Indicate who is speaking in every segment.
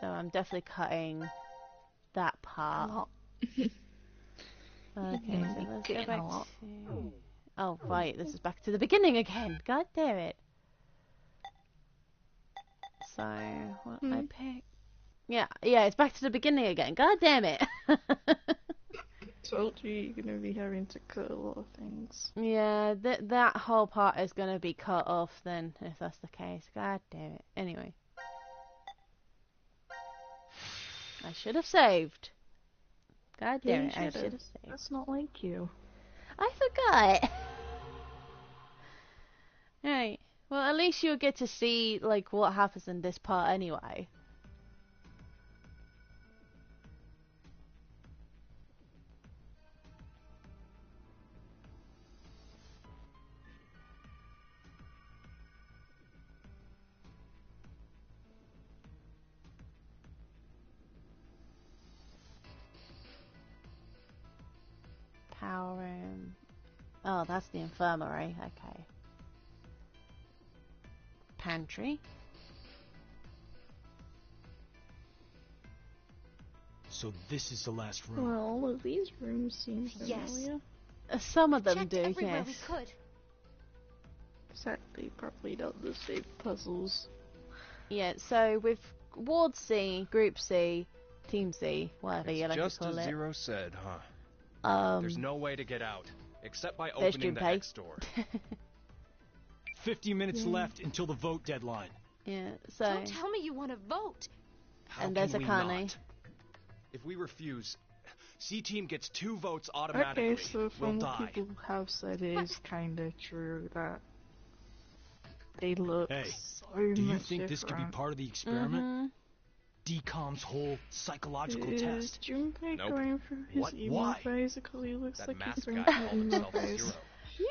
Speaker 1: So I'm definitely cutting that part.
Speaker 2: A lot.
Speaker 1: Okay, so let's go
Speaker 2: Getting
Speaker 1: back
Speaker 2: a lot.
Speaker 1: to... Oh, right, this is back to the beginning again. God damn it. So, what I pick... Yeah, it's back to the beginning again. God damn it.
Speaker 2: Told you you're gonna be having to cut a lot of things.
Speaker 1: Yeah, that whole part is gonna be cut off then, if that's the case. God damn it. Anyway. I should have saved. God damn it, I should have saved.
Speaker 2: That's not like you.
Speaker 1: I forgot. Right. Well, at least you'll get to see, like, what happens in this part anyway. Power room. Oh, that's the infirmary. Okay. Pantry.
Speaker 3: So this is the last room.
Speaker 2: Well, all of these rooms seem familiar.
Speaker 4: Yes.
Speaker 1: Some of them
Speaker 4: Checked
Speaker 1: do,
Speaker 4: everywhere
Speaker 1: yes.
Speaker 4: we could.
Speaker 2: Exactly, probably not the same puzzles.
Speaker 1: Yeah, so with Ward C, Group C, Team C, whatever you like to
Speaker 5: Just
Speaker 1: call
Speaker 5: as
Speaker 1: it.
Speaker 5: Zero said, huh? There's no way to get out, except by opening the
Speaker 1: Junpei.
Speaker 5: X door.
Speaker 3: 50 minutes left until the vote deadline.
Speaker 1: Yeah, so...
Speaker 4: Don't tell me you want to vote.
Speaker 3: How
Speaker 1: And there's
Speaker 3: can
Speaker 1: a
Speaker 3: we
Speaker 1: Kane.
Speaker 3: not?
Speaker 5: If we refuse, C-Team gets 2 votes automatically.
Speaker 2: Okay, so
Speaker 5: We'll
Speaker 2: from what
Speaker 5: die.
Speaker 2: people have said, it is kinda true that they look
Speaker 3: Hey,
Speaker 2: so
Speaker 3: do you
Speaker 2: much
Speaker 3: think this could be
Speaker 2: different.
Speaker 3: part of the experiment? DCOM's whole psychological
Speaker 2: Is
Speaker 3: test?
Speaker 2: Junpei
Speaker 5: Nope.
Speaker 2: going through his
Speaker 3: What?
Speaker 2: emo
Speaker 3: Why?
Speaker 2: phase? Because he looks
Speaker 5: That
Speaker 2: like
Speaker 5: mask
Speaker 2: he's
Speaker 5: guy
Speaker 2: going
Speaker 5: called
Speaker 2: through emo
Speaker 5: himself
Speaker 2: phase.
Speaker 5: Zero.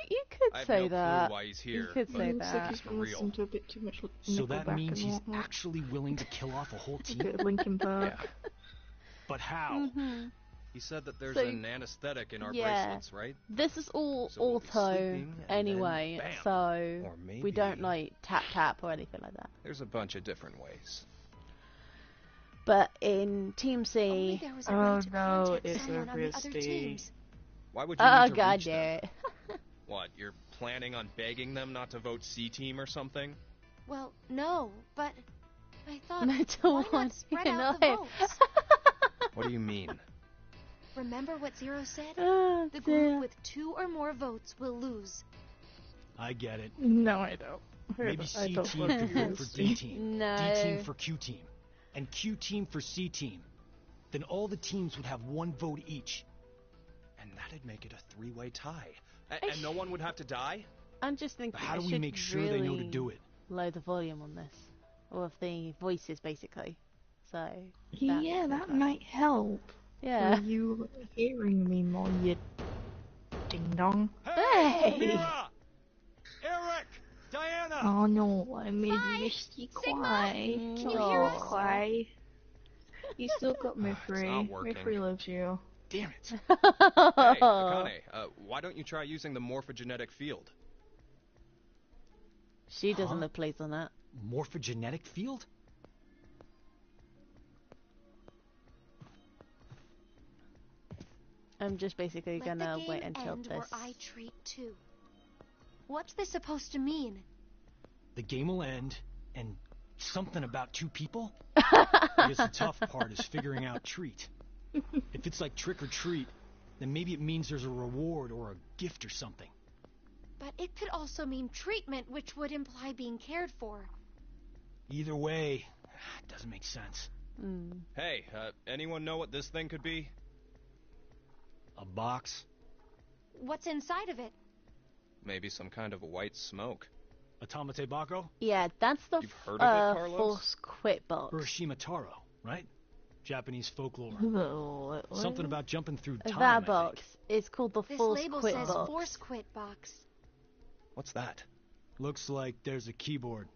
Speaker 1: You could
Speaker 5: I have
Speaker 1: say
Speaker 5: no
Speaker 1: that.
Speaker 5: clue why he's here,
Speaker 1: You could
Speaker 5: but
Speaker 1: say
Speaker 2: He looks like
Speaker 1: that.
Speaker 2: he's
Speaker 5: for
Speaker 2: been
Speaker 5: real.
Speaker 2: listening to a bit too much
Speaker 3: So that
Speaker 2: Nickelback
Speaker 3: means
Speaker 2: and
Speaker 3: he's
Speaker 2: whatnot.
Speaker 3: actually willing to kill off a whole
Speaker 2: A
Speaker 3: team?
Speaker 2: bit of Linkin Park.
Speaker 5: Yeah.
Speaker 3: But how?
Speaker 5: He said that there's
Speaker 1: So,
Speaker 5: an anesthetic in our
Speaker 1: yeah.
Speaker 5: bracelets, right?
Speaker 1: This is all
Speaker 5: So we'll be
Speaker 1: auto
Speaker 5: sleeping, and
Speaker 1: anyway,
Speaker 5: then bam.
Speaker 1: so
Speaker 5: Or maybe
Speaker 1: we don't like tap or anything like that.
Speaker 5: there's a bunch of different ways.
Speaker 1: But in Team
Speaker 4: Only
Speaker 1: C,
Speaker 4: there was a
Speaker 2: Oh,
Speaker 4: way to
Speaker 2: no,
Speaker 4: contact
Speaker 2: it's
Speaker 4: someone on the other
Speaker 2: Risty.
Speaker 4: teams.
Speaker 5: Why would you
Speaker 1: oh
Speaker 5: need to
Speaker 1: god
Speaker 5: reach them?
Speaker 1: damn it.
Speaker 5: What, you're planning on begging them not to vote C-Team or something?
Speaker 4: Well, no, but I thought,
Speaker 1: Mental
Speaker 4: why
Speaker 1: one,
Speaker 4: not spread
Speaker 1: you
Speaker 4: out
Speaker 1: know.
Speaker 4: the votes?
Speaker 5: What do you mean?
Speaker 4: Remember what Zero said?
Speaker 1: Oh,
Speaker 4: The
Speaker 1: dear.
Speaker 4: group with 2 or more votes will lose.
Speaker 3: I get it.
Speaker 2: No, I don't.
Speaker 3: Maybe
Speaker 2: I
Speaker 3: C
Speaker 2: don't
Speaker 3: team
Speaker 2: vote
Speaker 3: could
Speaker 2: for
Speaker 3: vote for D
Speaker 2: Risty.
Speaker 3: team,
Speaker 1: No.
Speaker 3: D team for Q team, and Q team for C team. Then all the teams would have 1 vote each.
Speaker 5: And that'd make it a 3-way tie. And no one would have to die?
Speaker 1: I'm just thinking
Speaker 3: But how
Speaker 1: I
Speaker 3: do we
Speaker 1: should
Speaker 3: make sure
Speaker 1: really
Speaker 3: they know to do it?
Speaker 1: lower the volume on this. Or of the voices, basically. So,
Speaker 2: Yeah, that might help.
Speaker 1: yeah.
Speaker 2: For you hearing me more, you ding dong.
Speaker 1: Hey!
Speaker 5: Mira! Eric! Diana!
Speaker 2: Oh no, I made
Speaker 4: Bye,
Speaker 2: Misty
Speaker 4: Sigma.
Speaker 2: cry.
Speaker 4: Can you
Speaker 2: Don't
Speaker 4: hear us?
Speaker 2: cry. You still got
Speaker 5: It's
Speaker 2: Mifri.
Speaker 5: not working.
Speaker 2: Mifri loves you.
Speaker 3: Damn it.
Speaker 5: Hey, Akane, why don't you try using the morphogenetic field?
Speaker 1: She doesn't
Speaker 3: Huh?
Speaker 1: look pleased on that.
Speaker 3: Morphogenetic field?
Speaker 1: I'm just basically
Speaker 4: Let
Speaker 1: gonna
Speaker 4: the game
Speaker 1: wait until
Speaker 4: end
Speaker 1: this.
Speaker 4: or I treat too. What's this supposed to mean?
Speaker 3: The game will end, and something about 2 people? I guess the tough part is figuring out treat. If it's like trick or treat, then maybe it means there's a reward or a gift or something.
Speaker 4: But it could also mean treatment, which would imply being cared for.
Speaker 3: Either way, it doesn't make sense.
Speaker 5: Hey, anyone know what this thing could be?
Speaker 3: A box?
Speaker 4: What's inside of it?
Speaker 5: Maybe some kind of a white smoke.
Speaker 3: Automate Bako?
Speaker 1: Yeah, that's the
Speaker 5: You've heard of it, Carlos?
Speaker 1: false quit box.
Speaker 3: Urashima Taro, right? Japanese folklore.
Speaker 2: What?
Speaker 3: Something about jumping through time, I
Speaker 1: That
Speaker 3: think.
Speaker 1: box is called the
Speaker 4: This
Speaker 1: false
Speaker 4: label
Speaker 1: quit
Speaker 4: says
Speaker 1: box.
Speaker 4: force quit box.
Speaker 5: What's that?
Speaker 3: Looks like there's a keyboard.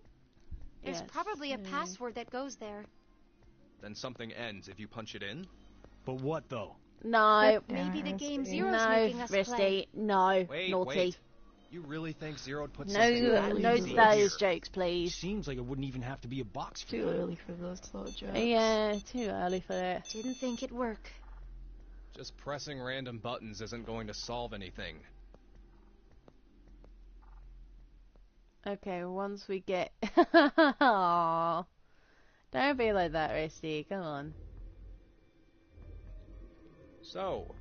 Speaker 4: There's
Speaker 1: Yes.
Speaker 4: probably a password that goes there.
Speaker 5: Then something ends if you punch it in?
Speaker 3: But what, though?
Speaker 1: No,
Speaker 4: Maybe the game
Speaker 2: Risty.
Speaker 4: Zero's
Speaker 1: no,
Speaker 4: making us play.
Speaker 1: Risty, no,
Speaker 5: Wait,
Speaker 1: naughty.
Speaker 5: wait. You really think Zero'd put
Speaker 1: No,
Speaker 5: something that
Speaker 1: no
Speaker 5: easy
Speaker 1: those
Speaker 5: here?
Speaker 1: jokes, please.
Speaker 3: Seems like it wouldn't even have to be a box for
Speaker 2: Too
Speaker 3: that.
Speaker 2: early for those sort of jokes.
Speaker 1: Yeah, too early for it.
Speaker 4: Didn't think it'd work.
Speaker 5: Just pressing random buttons isn't going to solve anything.
Speaker 1: Okay, once we get... Aww. Don't be like that, Risty. Come on.
Speaker 5: So,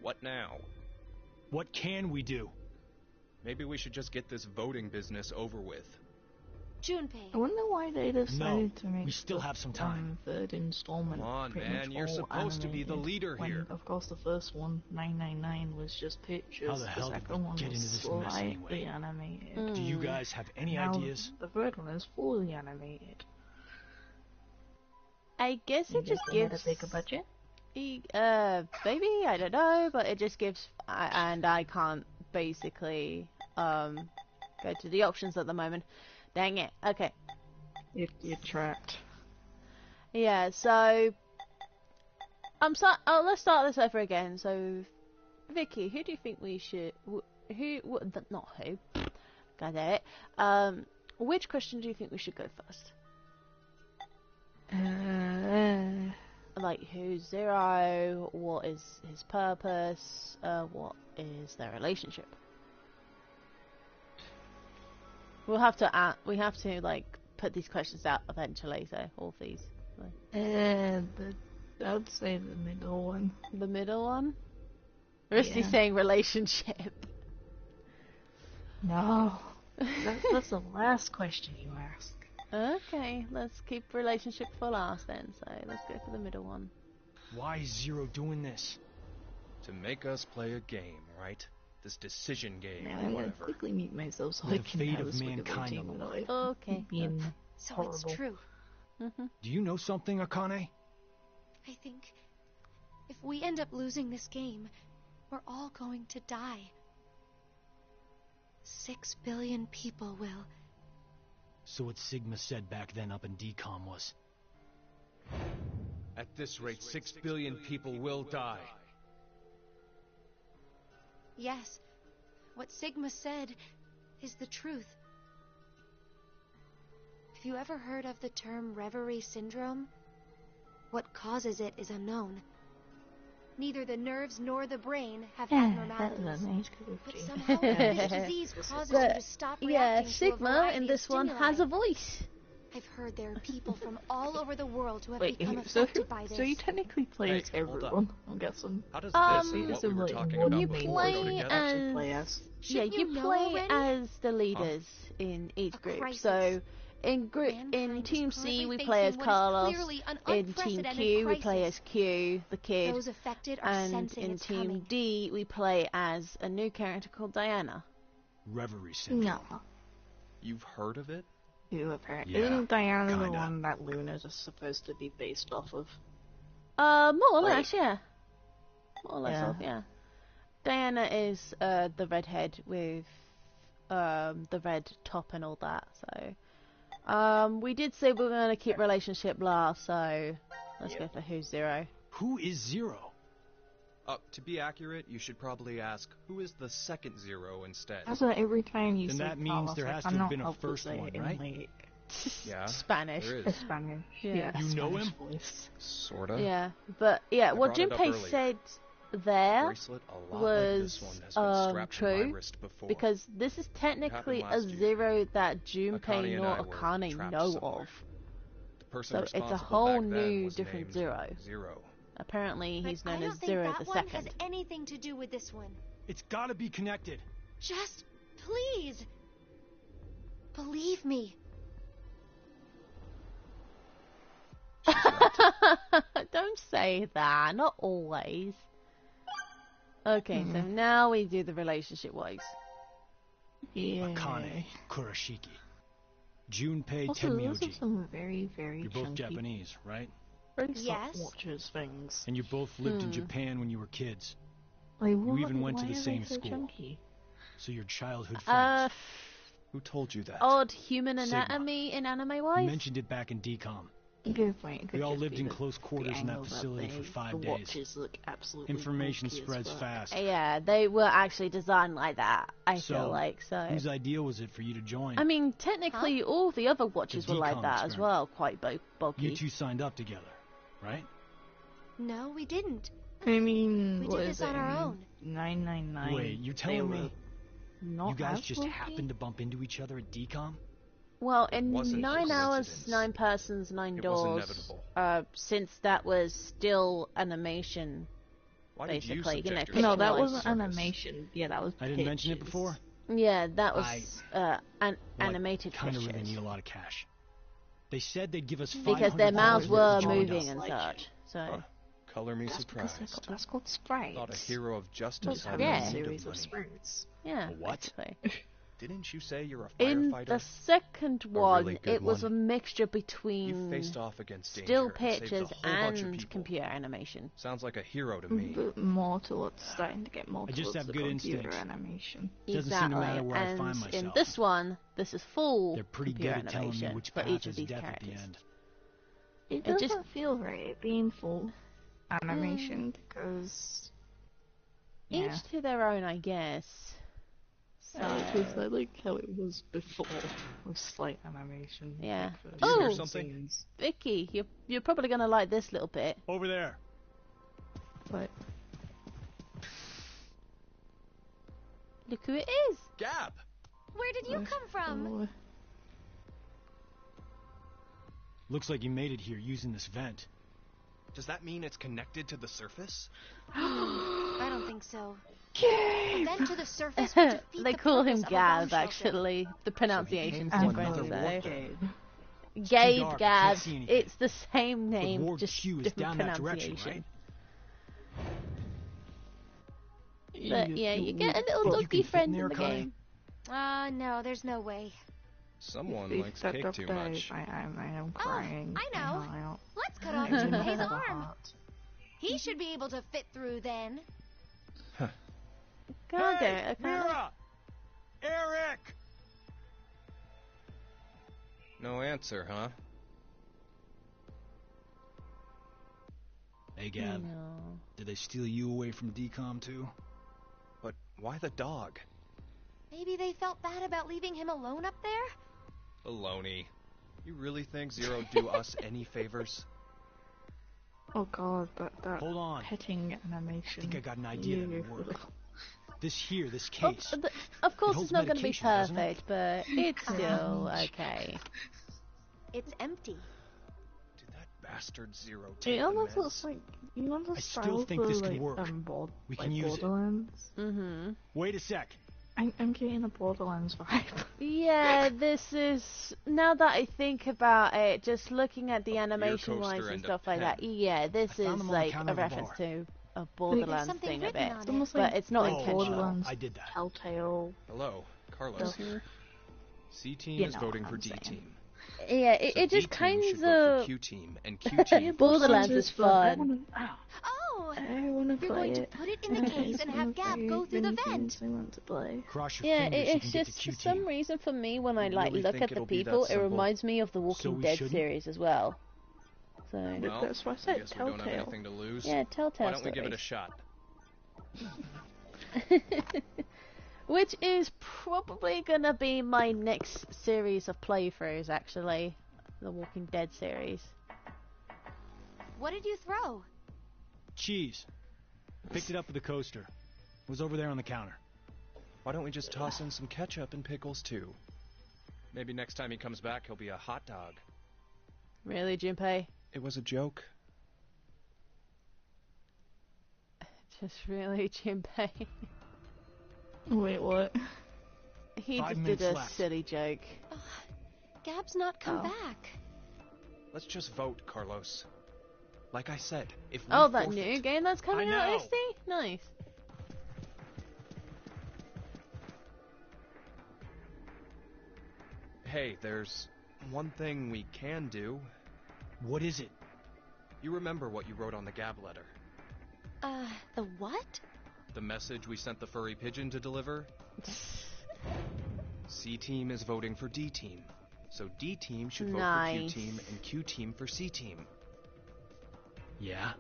Speaker 5: what now?
Speaker 3: What can we do?
Speaker 5: Maybe we should just get this voting business over with.
Speaker 4: Junpei.
Speaker 2: I wonder why they decided to make
Speaker 3: we still have some time.
Speaker 2: third installment.
Speaker 5: Come on,
Speaker 2: pretty
Speaker 5: man,
Speaker 2: much
Speaker 5: you're
Speaker 2: all
Speaker 5: supposed to be the
Speaker 2: animated,
Speaker 5: leader
Speaker 2: when,
Speaker 5: here.
Speaker 2: Of course, the first one, 999, was just pictures.
Speaker 3: How the hell did we
Speaker 2: second one
Speaker 3: get
Speaker 2: was
Speaker 3: into this mess
Speaker 2: slightly
Speaker 3: anyway?
Speaker 2: animated.
Speaker 3: Do you guys have any
Speaker 2: Now,
Speaker 3: ideas?
Speaker 2: The third one is fully animated.
Speaker 1: I guess
Speaker 2: You
Speaker 1: it just
Speaker 2: they had
Speaker 1: gives...
Speaker 2: a bigger budget.
Speaker 1: Maybe, I don't know, but it just gives... and I can't basically, go to the options at the moment. Dang it. Okay.
Speaker 2: You're trapped.
Speaker 1: Yeah, so... let's start this over again. So, Vicky, who do you think we should... not who. Got it. Which question do you think we should go first? Like, who's Zero? What is his purpose? What is their relationship? We have to like put these questions out eventually. So all of these.
Speaker 2: I would say the middle one.
Speaker 1: The middle one. Risty
Speaker 2: Yeah.
Speaker 1: saying relationship.
Speaker 2: No, that's the last question you ask.
Speaker 1: Okay, let's keep relationship for last then. So let's go for the middle one.
Speaker 3: Why is Zero doing this?
Speaker 5: To make us play a game, right? This decision game
Speaker 2: Now
Speaker 5: or
Speaker 2: I'm gonna
Speaker 5: whatever.
Speaker 2: quickly mute myself so
Speaker 3: With
Speaker 2: I
Speaker 3: the
Speaker 2: can
Speaker 3: fate
Speaker 2: have
Speaker 3: of
Speaker 2: a swig
Speaker 3: mankind
Speaker 2: tea
Speaker 3: on the
Speaker 2: without
Speaker 3: line.
Speaker 2: it
Speaker 1: Okay.
Speaker 2: being
Speaker 4: So
Speaker 2: horrible.
Speaker 4: it's true.
Speaker 3: Do you know something, Akane?
Speaker 4: I think if we end up losing this game, we're all going to die. 6 billion people will.
Speaker 3: So what Sigma said back then up in DCOM was...
Speaker 5: At this rate, 6 billion people will die.
Speaker 4: Yes, what Sigma said is the truth. Have you ever heard of the term reverie syndrome? What causes it is unknown. Neither the nerves nor the brain have
Speaker 2: Yeah, that
Speaker 4: abnormalities.
Speaker 2: was a nice cup of
Speaker 4: But
Speaker 2: tea.
Speaker 4: somehow this disease causes you to stop
Speaker 1: Yeah,
Speaker 4: reacting to a
Speaker 1: Sigma
Speaker 4: variety
Speaker 1: in
Speaker 4: of
Speaker 1: this one has a
Speaker 4: stimuli.
Speaker 1: voice.
Speaker 4: I've heard there are people from all over the world who have
Speaker 2: Wait,
Speaker 4: become
Speaker 2: so
Speaker 4: affected by this.
Speaker 2: you technically play
Speaker 5: Hey,
Speaker 2: as
Speaker 5: hold up.
Speaker 2: everyone? I'm guessing.
Speaker 5: How does
Speaker 1: Um,
Speaker 5: this and what
Speaker 2: so
Speaker 5: we were
Speaker 2: like
Speaker 5: talking
Speaker 2: one
Speaker 5: about
Speaker 1: you
Speaker 5: before
Speaker 1: play
Speaker 5: go
Speaker 2: main
Speaker 5: together?
Speaker 2: actually
Speaker 1: as-
Speaker 2: play as.
Speaker 4: Shouldn't
Speaker 1: yeah, you
Speaker 4: know
Speaker 1: play
Speaker 4: already?
Speaker 1: as the leaders in each
Speaker 4: A
Speaker 1: group.
Speaker 4: crisis.
Speaker 1: So in
Speaker 4: Mankind is
Speaker 1: Team C
Speaker 4: currently
Speaker 1: we play as
Speaker 4: facing what is
Speaker 1: Carlos.
Speaker 4: clearly an
Speaker 1: In Team
Speaker 4: unprecedented
Speaker 1: Q we play
Speaker 4: crisis.
Speaker 1: as Q, the kid.
Speaker 4: Those affected are
Speaker 1: And
Speaker 4: sensing
Speaker 1: in
Speaker 4: it's
Speaker 1: Team
Speaker 4: coming.
Speaker 1: D we play as a new character called Diana.
Speaker 3: Reverie syndrome.
Speaker 2: No.
Speaker 5: You've heard of it?
Speaker 2: You apparently.
Speaker 3: Yeah,
Speaker 2: Isn't Diana the
Speaker 3: kinda.
Speaker 2: one that Luna's is supposed to be based off of?
Speaker 1: More or
Speaker 2: Like-
Speaker 1: less, yeah. More or less,
Speaker 2: Yeah.
Speaker 1: yeah. Diana is the redhead with the red top and all that. So we did say we were going to keep relationship last, so let's go for who's Zero.
Speaker 3: Who is Zero?
Speaker 5: To be accurate, you should probably ask, who is the second Zero instead?
Speaker 2: That's what every time you
Speaker 3: Then
Speaker 2: say
Speaker 3: that means
Speaker 2: Carlos,
Speaker 3: there
Speaker 2: I
Speaker 3: has to have
Speaker 2: cannot
Speaker 3: been a
Speaker 2: help but
Speaker 3: first
Speaker 2: say
Speaker 3: one,
Speaker 2: it in,
Speaker 3: right?
Speaker 2: like,
Speaker 5: Yeah,
Speaker 1: Spanish.
Speaker 5: there
Speaker 2: a
Speaker 5: is.
Speaker 2: Spanish.
Speaker 1: Yeah.
Speaker 3: You know
Speaker 2: Spanish
Speaker 3: him?
Speaker 2: voice.
Speaker 5: Sorta.
Speaker 1: Yeah, but yeah,
Speaker 5: I
Speaker 1: what
Speaker 5: brought it up
Speaker 1: Junpei
Speaker 5: earlier.
Speaker 1: said there,
Speaker 5: Bracelet a lot
Speaker 1: was,
Speaker 5: like this one has been strapped to my
Speaker 1: true,
Speaker 5: wrist before.
Speaker 1: because this is technically a
Speaker 5: last year.
Speaker 1: Zero that
Speaker 5: Akane
Speaker 1: Junpei
Speaker 5: and
Speaker 1: nor
Speaker 5: I were
Speaker 1: Akane
Speaker 5: trapped
Speaker 1: know
Speaker 5: somewhere.
Speaker 1: of.
Speaker 5: The person
Speaker 1: So it's a
Speaker 5: responsible
Speaker 1: whole
Speaker 5: back then
Speaker 1: new
Speaker 5: was
Speaker 1: different
Speaker 5: named
Speaker 1: Zero.
Speaker 5: Zero.
Speaker 1: Apparently
Speaker 4: But
Speaker 1: he's
Speaker 4: I
Speaker 1: known
Speaker 4: don't
Speaker 1: as
Speaker 4: think
Speaker 1: Zero
Speaker 4: that
Speaker 1: the
Speaker 4: one has
Speaker 1: second.
Speaker 4: anything to do with this one.
Speaker 3: It's gotta be connected.
Speaker 4: Just please believe me.
Speaker 1: Don't say that, not always. Okay, so
Speaker 2: Hmm.
Speaker 1: now we do the relationship wise.
Speaker 2: Yeah.
Speaker 3: Akane Kurashiki. Junpei
Speaker 2: Also, those are
Speaker 3: Tenmyoji.
Speaker 2: some very, very
Speaker 3: You're both
Speaker 2: chunky,
Speaker 3: Japanese, right?
Speaker 2: very
Speaker 4: Yes.
Speaker 2: watches things.
Speaker 3: And you both lived in
Speaker 1: Hmm.
Speaker 3: Japan when you were kids.
Speaker 2: Like,
Speaker 3: even went to
Speaker 2: why
Speaker 3: the
Speaker 2: are
Speaker 3: same
Speaker 2: they so
Speaker 3: school.
Speaker 2: chunky?
Speaker 3: So your childhood
Speaker 1: Uh,
Speaker 3: friends.
Speaker 5: Who told you that?
Speaker 1: odd human
Speaker 3: Sigma.
Speaker 1: anatomy in anime
Speaker 3: You
Speaker 1: wise?
Speaker 3: mentioned it back in DCOM.
Speaker 2: Good point. It could
Speaker 3: We all
Speaker 2: just
Speaker 3: lived
Speaker 2: be
Speaker 3: in
Speaker 2: the-
Speaker 3: close quarters
Speaker 2: the
Speaker 3: in that
Speaker 2: angle
Speaker 3: facility for 5
Speaker 2: the
Speaker 3: days.
Speaker 2: watches look absolutely
Speaker 3: Information
Speaker 2: wonky as
Speaker 3: spreads
Speaker 2: well.
Speaker 3: fast.
Speaker 1: Yeah, they were actually designed like that, I
Speaker 3: So,
Speaker 1: feel like, so...
Speaker 3: Whose idea was it for you to join?
Speaker 1: I mean, technically, all the other watches
Speaker 3: The
Speaker 1: were like
Speaker 3: decom
Speaker 1: that as
Speaker 3: experiment.
Speaker 1: well, quite bulky.
Speaker 3: You two signed up together, right?
Speaker 4: No, we didn't.
Speaker 2: I mean,
Speaker 4: We
Speaker 2: what
Speaker 4: did
Speaker 2: is
Speaker 4: this on
Speaker 2: it?
Speaker 4: our own.
Speaker 2: 999.
Speaker 3: Wait, you're
Speaker 2: they
Speaker 3: telling
Speaker 2: were
Speaker 3: me
Speaker 2: not
Speaker 3: you guys
Speaker 2: as
Speaker 3: just
Speaker 2: bulky?
Speaker 3: happened to bump into each other at decom?
Speaker 1: Well, in
Speaker 5: wasn't a
Speaker 1: 9 hours,
Speaker 5: coincidence.
Speaker 1: 9 persons, 9
Speaker 5: It was
Speaker 1: doors,
Speaker 5: inevitable.
Speaker 1: since that was still animation,
Speaker 5: Why did you
Speaker 1: basically, you know,
Speaker 5: subject
Speaker 1: picture
Speaker 2: No,
Speaker 5: yourself
Speaker 2: that
Speaker 5: to
Speaker 1: wise.
Speaker 2: wasn't
Speaker 5: circus?
Speaker 2: animation. Yeah, that was
Speaker 3: I didn't mention it
Speaker 2: pictures.
Speaker 3: before?
Speaker 1: Yeah, that was
Speaker 3: Well,
Speaker 1: animated
Speaker 3: I kind of really
Speaker 1: pictures.
Speaker 3: need a lot of cash. They said they'd give us
Speaker 1: Because their
Speaker 3: $500
Speaker 1: mouths
Speaker 3: if
Speaker 1: were
Speaker 3: we joined
Speaker 1: moving
Speaker 3: up.
Speaker 1: and such, so...
Speaker 5: Huh. Color me
Speaker 2: That's because
Speaker 5: surprised.
Speaker 2: that's called sprites.
Speaker 5: Thought a hero of justice
Speaker 1: Yeah.
Speaker 5: had
Speaker 1: Yeah.
Speaker 5: no need
Speaker 2: Series
Speaker 5: of
Speaker 2: of
Speaker 5: money.
Speaker 2: sprints.
Speaker 1: Yeah,
Speaker 3: A what?
Speaker 1: basically.
Speaker 5: Didn't you say you're a
Speaker 1: In
Speaker 5: firefighter?
Speaker 1: the second one,
Speaker 5: really good
Speaker 1: it was
Speaker 5: one.
Speaker 1: a mixture
Speaker 5: You
Speaker 1: between
Speaker 5: faced off against
Speaker 1: still
Speaker 5: danger and saved
Speaker 1: pictures
Speaker 5: a whole bunch of
Speaker 1: and
Speaker 5: people.
Speaker 1: computer animation.
Speaker 5: Sounds like a hero to me.
Speaker 2: But more towards starting to get more
Speaker 3: I just
Speaker 2: towards
Speaker 3: have
Speaker 2: the
Speaker 3: good
Speaker 2: computer
Speaker 3: instincts.
Speaker 2: animation.
Speaker 3: Doesn't seem to
Speaker 1: Exactly,
Speaker 3: matter where I
Speaker 1: and
Speaker 3: find
Speaker 1: in
Speaker 3: myself.
Speaker 1: this one, this is full
Speaker 3: They're pretty good
Speaker 1: computer
Speaker 3: at telling me
Speaker 1: animation
Speaker 3: which
Speaker 1: for
Speaker 3: path
Speaker 1: each of
Speaker 3: is
Speaker 1: these
Speaker 3: death at the
Speaker 1: characters.
Speaker 3: end.
Speaker 2: It
Speaker 1: It
Speaker 2: doesn't
Speaker 1: just-
Speaker 2: feel right being full animation because yeah.
Speaker 1: Each to their own, I guess. So,
Speaker 2: Because I like how it was before with slight animation.
Speaker 1: Yeah.
Speaker 2: like for
Speaker 1: Do you hear
Speaker 2: certain
Speaker 5: something?
Speaker 2: scenes.
Speaker 1: Vicky, you're probably gonna like this little bit.
Speaker 3: Over there.
Speaker 2: But
Speaker 1: Look who it is.
Speaker 5: Gab!
Speaker 4: Where did you come from?
Speaker 3: Looks like you made it here using this vent.
Speaker 5: Does that mean it's connected to the surface?
Speaker 4: I don't think so.
Speaker 2: Yay!
Speaker 4: Then to the surface would defeat
Speaker 1: They
Speaker 4: the
Speaker 1: call him
Speaker 4: purpose of a bomb
Speaker 1: Gab,
Speaker 4: shelter.
Speaker 1: actually. The pronunciation's
Speaker 5: came from
Speaker 1: different,
Speaker 5: another
Speaker 1: so...
Speaker 5: warp
Speaker 3: It's too
Speaker 1: Gabe,
Speaker 3: dark, I
Speaker 1: Gab,
Speaker 3: can't see anything.
Speaker 1: it's the same
Speaker 3: But
Speaker 1: name,
Speaker 3: Ward
Speaker 1: just
Speaker 3: Q is
Speaker 1: different
Speaker 3: down that direction,
Speaker 1: pronunciation.
Speaker 3: right?
Speaker 1: But yeah, you get a little
Speaker 3: You
Speaker 1: doggy
Speaker 3: can fit in
Speaker 1: friend
Speaker 3: there,
Speaker 1: in the
Speaker 3: Kai?
Speaker 1: game.
Speaker 4: No, there's no way.
Speaker 5: Someone
Speaker 2: If
Speaker 5: likes
Speaker 2: that
Speaker 5: cake
Speaker 2: dog
Speaker 5: too
Speaker 2: dies,
Speaker 5: much.
Speaker 2: I am crying.
Speaker 4: I know.
Speaker 2: I'll-
Speaker 4: Let's cut off
Speaker 2: I do
Speaker 4: Junpei's
Speaker 2: have a
Speaker 4: arm.
Speaker 2: heart.
Speaker 4: He should be able to fit through then.
Speaker 1: God,
Speaker 3: Hey,
Speaker 1: okay.
Speaker 3: Mira! Eric!
Speaker 5: No answer, huh?
Speaker 3: Hey, Gab.
Speaker 1: No.
Speaker 3: Did they steal you away from decom, too?
Speaker 5: But why the dog?
Speaker 4: Maybe they felt bad about leaving him alone up there?
Speaker 5: Baloney. You really think Zero'd do us any favors?
Speaker 2: Oh god, that
Speaker 3: Hold on.
Speaker 2: petting
Speaker 3: I
Speaker 2: animation.
Speaker 3: think I got an idea that may work. This
Speaker 1: Oh,
Speaker 3: case.
Speaker 1: of course,
Speaker 3: holds
Speaker 1: it's not going to be
Speaker 3: medication, doesn't it?
Speaker 1: perfect, but it's still okay.
Speaker 4: It's empty.
Speaker 5: Did that bastard Zero take
Speaker 2: It
Speaker 5: the
Speaker 2: almost
Speaker 5: meds?
Speaker 2: looks like you know the
Speaker 3: I
Speaker 2: style
Speaker 3: still think
Speaker 2: for
Speaker 3: this could
Speaker 2: like
Speaker 3: work. We
Speaker 2: like
Speaker 3: can use it.
Speaker 2: Borderlands.
Speaker 1: Mm-hmm.
Speaker 3: Wait a sec.
Speaker 2: I'm getting a Borderlands vibe.
Speaker 1: Yeah, this is... Now that I think about it, just looking at the
Speaker 5: beer
Speaker 1: animation-wise
Speaker 5: coaster
Speaker 1: and
Speaker 5: and a
Speaker 1: stuff like that,
Speaker 5: pen.
Speaker 1: yeah, this
Speaker 3: I found
Speaker 1: is
Speaker 3: them on the
Speaker 1: like
Speaker 3: counter
Speaker 1: a
Speaker 3: of the
Speaker 1: reference
Speaker 3: bar.
Speaker 1: to a Borderlands
Speaker 4: something
Speaker 1: thing a
Speaker 4: written
Speaker 1: bit.
Speaker 4: on
Speaker 2: It's almost
Speaker 1: But
Speaker 2: like
Speaker 1: it's not
Speaker 2: like
Speaker 1: intentional.
Speaker 2: Borderlands,
Speaker 3: I did that.
Speaker 2: Telltale.
Speaker 5: Hello, Carlos.
Speaker 1: Mhm.
Speaker 5: C team
Speaker 2: You
Speaker 5: is
Speaker 2: know
Speaker 5: voting
Speaker 2: what
Speaker 5: for
Speaker 2: I'm
Speaker 5: D
Speaker 2: saying.
Speaker 5: team.
Speaker 1: Yeah, it,
Speaker 5: So
Speaker 1: it just
Speaker 5: D team should
Speaker 1: kind
Speaker 5: vote for
Speaker 1: of...
Speaker 5: Q team, and Q team.
Speaker 1: Borderlands is fun.
Speaker 4: Oh!
Speaker 2: I wanna
Speaker 4: You're
Speaker 2: play
Speaker 4: going to
Speaker 2: it.
Speaker 4: put it in the case and have Gab go through the vent.
Speaker 2: I want to play.
Speaker 3: Cross your
Speaker 1: Yeah,
Speaker 3: fingers you
Speaker 1: it's
Speaker 3: can get
Speaker 1: just
Speaker 3: to
Speaker 1: for
Speaker 3: Q
Speaker 1: some
Speaker 3: team.
Speaker 1: reason for me when I
Speaker 5: You
Speaker 1: like
Speaker 5: really
Speaker 1: look
Speaker 5: think
Speaker 1: at the
Speaker 5: it'll be that
Speaker 1: people, it
Speaker 5: simple?
Speaker 1: reminds me of the Walking
Speaker 3: we
Speaker 1: Dead
Speaker 3: shouldn't?
Speaker 1: series as well. So
Speaker 5: Well,
Speaker 2: That's why I
Speaker 5: I
Speaker 2: said
Speaker 5: guess we don't have
Speaker 2: Telltale.
Speaker 5: anything to lose.
Speaker 1: yeah, Telltale
Speaker 5: Why don't we give it a
Speaker 1: stories.
Speaker 5: shot?
Speaker 1: Which is probably gonna be my next series of playthroughs, actually, the Walking Dead series.
Speaker 4: What did you throw?
Speaker 3: Cheese. Picked it up with the coaster. It was over there on the counter.
Speaker 5: Why don't we just toss in some ketchup and pickles too? Maybe next time he comes back, he'll be a hot dog.
Speaker 1: Really, Junpei?
Speaker 5: It was a joke.
Speaker 1: Just really, Junpei?
Speaker 2: Wait, what?
Speaker 1: He
Speaker 3: 5
Speaker 1: just did
Speaker 3: minutes
Speaker 1: a
Speaker 3: left.
Speaker 1: silly joke.
Speaker 4: Gab's not come
Speaker 2: Oh.
Speaker 4: back.
Speaker 5: Let's just vote, Carlos. Like I said, if we
Speaker 1: Oh, that
Speaker 5: forfeit,
Speaker 1: new game that's coming out,
Speaker 3: know.
Speaker 1: Misty? Nice.
Speaker 5: Hey, there's one thing we can do.
Speaker 3: What is it?
Speaker 5: You remember what you wrote on the Gab letter?
Speaker 4: The what?
Speaker 5: The message we sent the furry pigeon to deliver? C team is voting for D team. So D team should vote for Q
Speaker 1: Nice.
Speaker 5: team and Q team for C team.
Speaker 3: Yeah?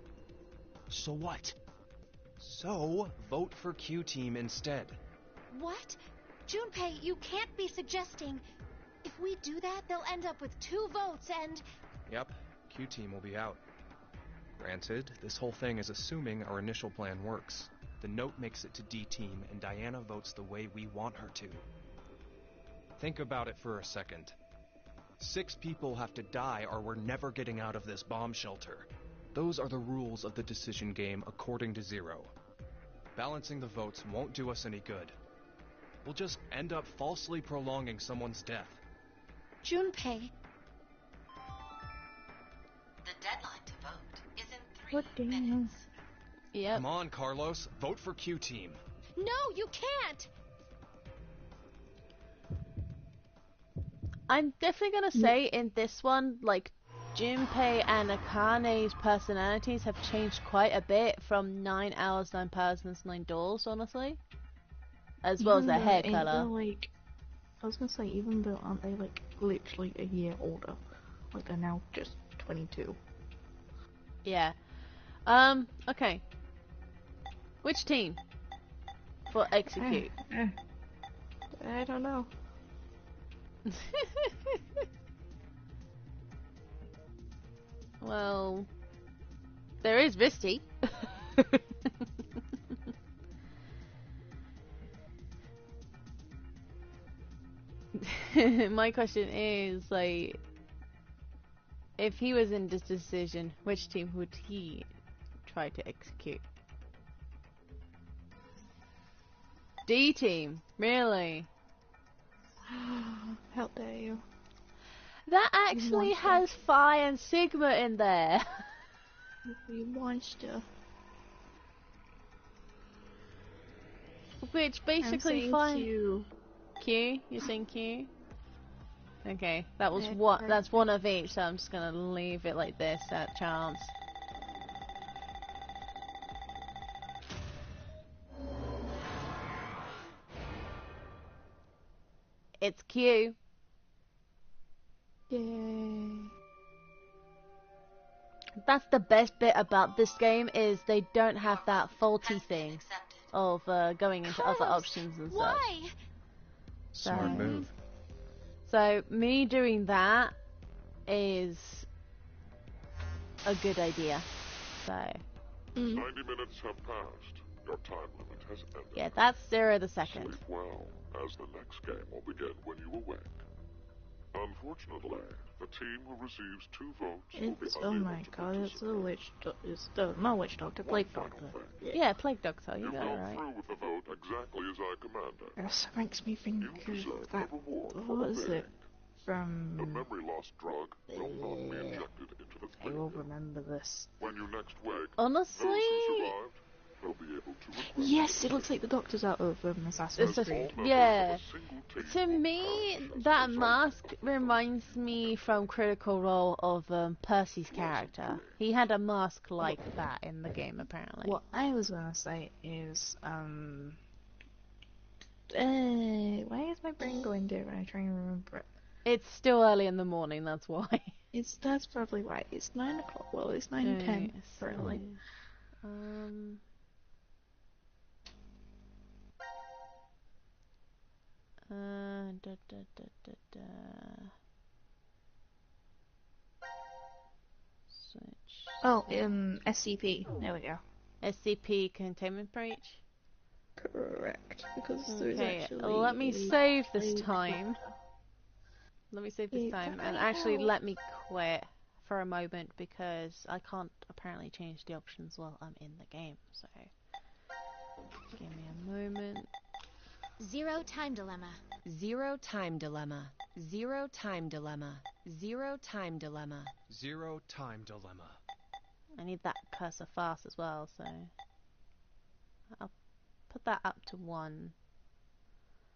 Speaker 3: So what?
Speaker 5: So, vote for Q team instead.
Speaker 4: What? Junpei, you can't be suggesting... If we do that, they'll end up with 2 votes and...
Speaker 5: Yep, Q team will be out. Granted, this whole thing is assuming our initial plan works. The note makes it to D team and Diana votes the way we want her to. Think about it for a second. 6 people have to die or we're never getting out of this bomb shelter. Those are the rules of the decision game according to Zero. Balancing the votes won't do us any good. We'll just end up falsely prolonging someone's death.
Speaker 4: Junpei,
Speaker 6: The deadline to vote is in 3
Speaker 2: What the hell?
Speaker 6: minutes.
Speaker 1: Yep.
Speaker 5: Come on, Carlos, vote for Q team.
Speaker 4: no, you can't!
Speaker 1: I'm definitely gonna say in this one, like, Junpei and Akane's personalities have changed quite a bit from 9 hours, 9 persons, 9 doors, honestly. As well as their hair
Speaker 2: Even though,
Speaker 1: colour.
Speaker 2: like, I was gonna say, even though aren't they like literally a year older? Like they're now just 22.
Speaker 1: Yeah. Okay. Which team? For execute.
Speaker 2: I don't know.
Speaker 1: Well, there is Visty. My question is, like, if he was in this decision, which team would he try to execute? D team, really?
Speaker 2: How dare you?
Speaker 1: That actually
Speaker 2: monster.
Speaker 1: has Phi and Sigma in there.
Speaker 2: You monster.
Speaker 1: Which
Speaker 2: I'm
Speaker 1: basically
Speaker 2: saying
Speaker 1: Phi...
Speaker 2: Q.
Speaker 1: Q? You're saying Q? Okay, that was
Speaker 2: Yeah,
Speaker 1: what.
Speaker 2: right.
Speaker 1: That's one of each, so I'm just gonna leave it like this at chance. It's Q.
Speaker 2: Yay.
Speaker 1: That's the best bit about this game is they don't have that faulty
Speaker 6: Has been
Speaker 1: thing
Speaker 6: accepted.
Speaker 1: of going into other
Speaker 4: Carlos,
Speaker 1: options and such.
Speaker 4: why?
Speaker 5: Smart
Speaker 1: So-
Speaker 5: move.
Speaker 1: So me doing that is a good idea. So
Speaker 7: 90 minutes have passed. Your time limit has ended.
Speaker 1: yeah, that's 0 the second.
Speaker 7: Sleep well, as the next game will begin when you awake. Unfortunately, the team who receives 2 votes will be
Speaker 2: It's
Speaker 7: unable
Speaker 2: oh my
Speaker 7: to
Speaker 2: god, it's a
Speaker 7: participate.
Speaker 2: witch it's the not witch doctor,
Speaker 7: One
Speaker 2: plague
Speaker 7: final
Speaker 2: doctor.
Speaker 7: thing.
Speaker 1: Yeah, Plague Doctor, you
Speaker 7: You
Speaker 1: got
Speaker 7: go
Speaker 1: it right.
Speaker 7: through with the vote exactly as I commanded.
Speaker 2: This makes me think
Speaker 7: You deserve
Speaker 2: of that
Speaker 7: a reward for
Speaker 2: what is
Speaker 7: obeying.
Speaker 2: it? From
Speaker 7: The memory loss drug will not be injected into the
Speaker 2: I will
Speaker 7: brain.
Speaker 2: remember this.
Speaker 7: When you next wake,
Speaker 1: Honestly,
Speaker 7: those who survived will be able to request
Speaker 2: Yes, it looks like the doctor's out of Assassin's
Speaker 1: It's a-
Speaker 2: Creed.
Speaker 7: all members
Speaker 1: yeah.
Speaker 7: of a single team
Speaker 1: to
Speaker 7: will
Speaker 1: me,
Speaker 7: perish as a
Speaker 1: that
Speaker 7: result.
Speaker 1: mask reminds me from Critical Role of Percy's character. He had a mask like that in the game, apparently.
Speaker 2: What I was gonna say is, why is my brain going dead when I try and remember it?
Speaker 1: It's still early in the morning, that's why.
Speaker 2: That's probably why. It's 9 o'clock. Well, it's 9:10
Speaker 1: Yes,
Speaker 2: currently.
Speaker 1: Um. Da, da, da, da, da. Switch.
Speaker 2: Oh, SCP. There we go.
Speaker 1: SCP containment breach.
Speaker 2: Correct. Because there's
Speaker 1: Okay,
Speaker 2: actually.
Speaker 1: let me
Speaker 2: a
Speaker 1: save this
Speaker 2: plague
Speaker 1: time.
Speaker 2: doctor.
Speaker 1: Let me save this
Speaker 2: Yeah,
Speaker 1: time
Speaker 2: that
Speaker 1: and
Speaker 2: might
Speaker 1: actually
Speaker 2: help.
Speaker 1: let me quit for a moment because I can't apparently change the options while I'm in the game. So, give me a moment.
Speaker 4: 0 time dilemma.
Speaker 6: 0 time dilemma. 0 time dilemma. 0 time dilemma.
Speaker 5: 0 time dilemma.
Speaker 1: I need that cursor fast as well, so I'll put that up to 1.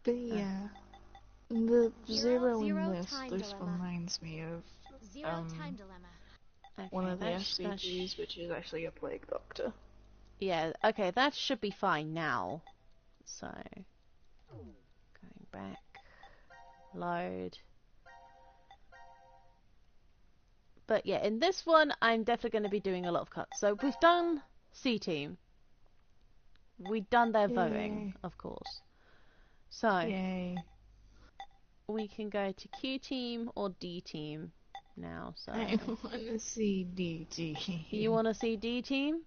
Speaker 2: But yeah. The
Speaker 4: Zero
Speaker 2: 0 in this
Speaker 4: time
Speaker 2: this
Speaker 4: dilemma.
Speaker 2: reminds me of
Speaker 4: 0 time dilemma.
Speaker 1: Okay,
Speaker 2: one of the
Speaker 1: that
Speaker 2: SCPs, which is actually a plague doctor.
Speaker 1: yeah, okay, that should be fine now. So, going back, load. But yeah, in this one, I'm definitely going to be doing a lot of cuts. So we've done C team. We've done their voting,
Speaker 2: Yay.
Speaker 1: of course. So
Speaker 2: Yay.
Speaker 1: we can go to Q team or D team now. So
Speaker 2: I want to see DT.
Speaker 1: you want to see D team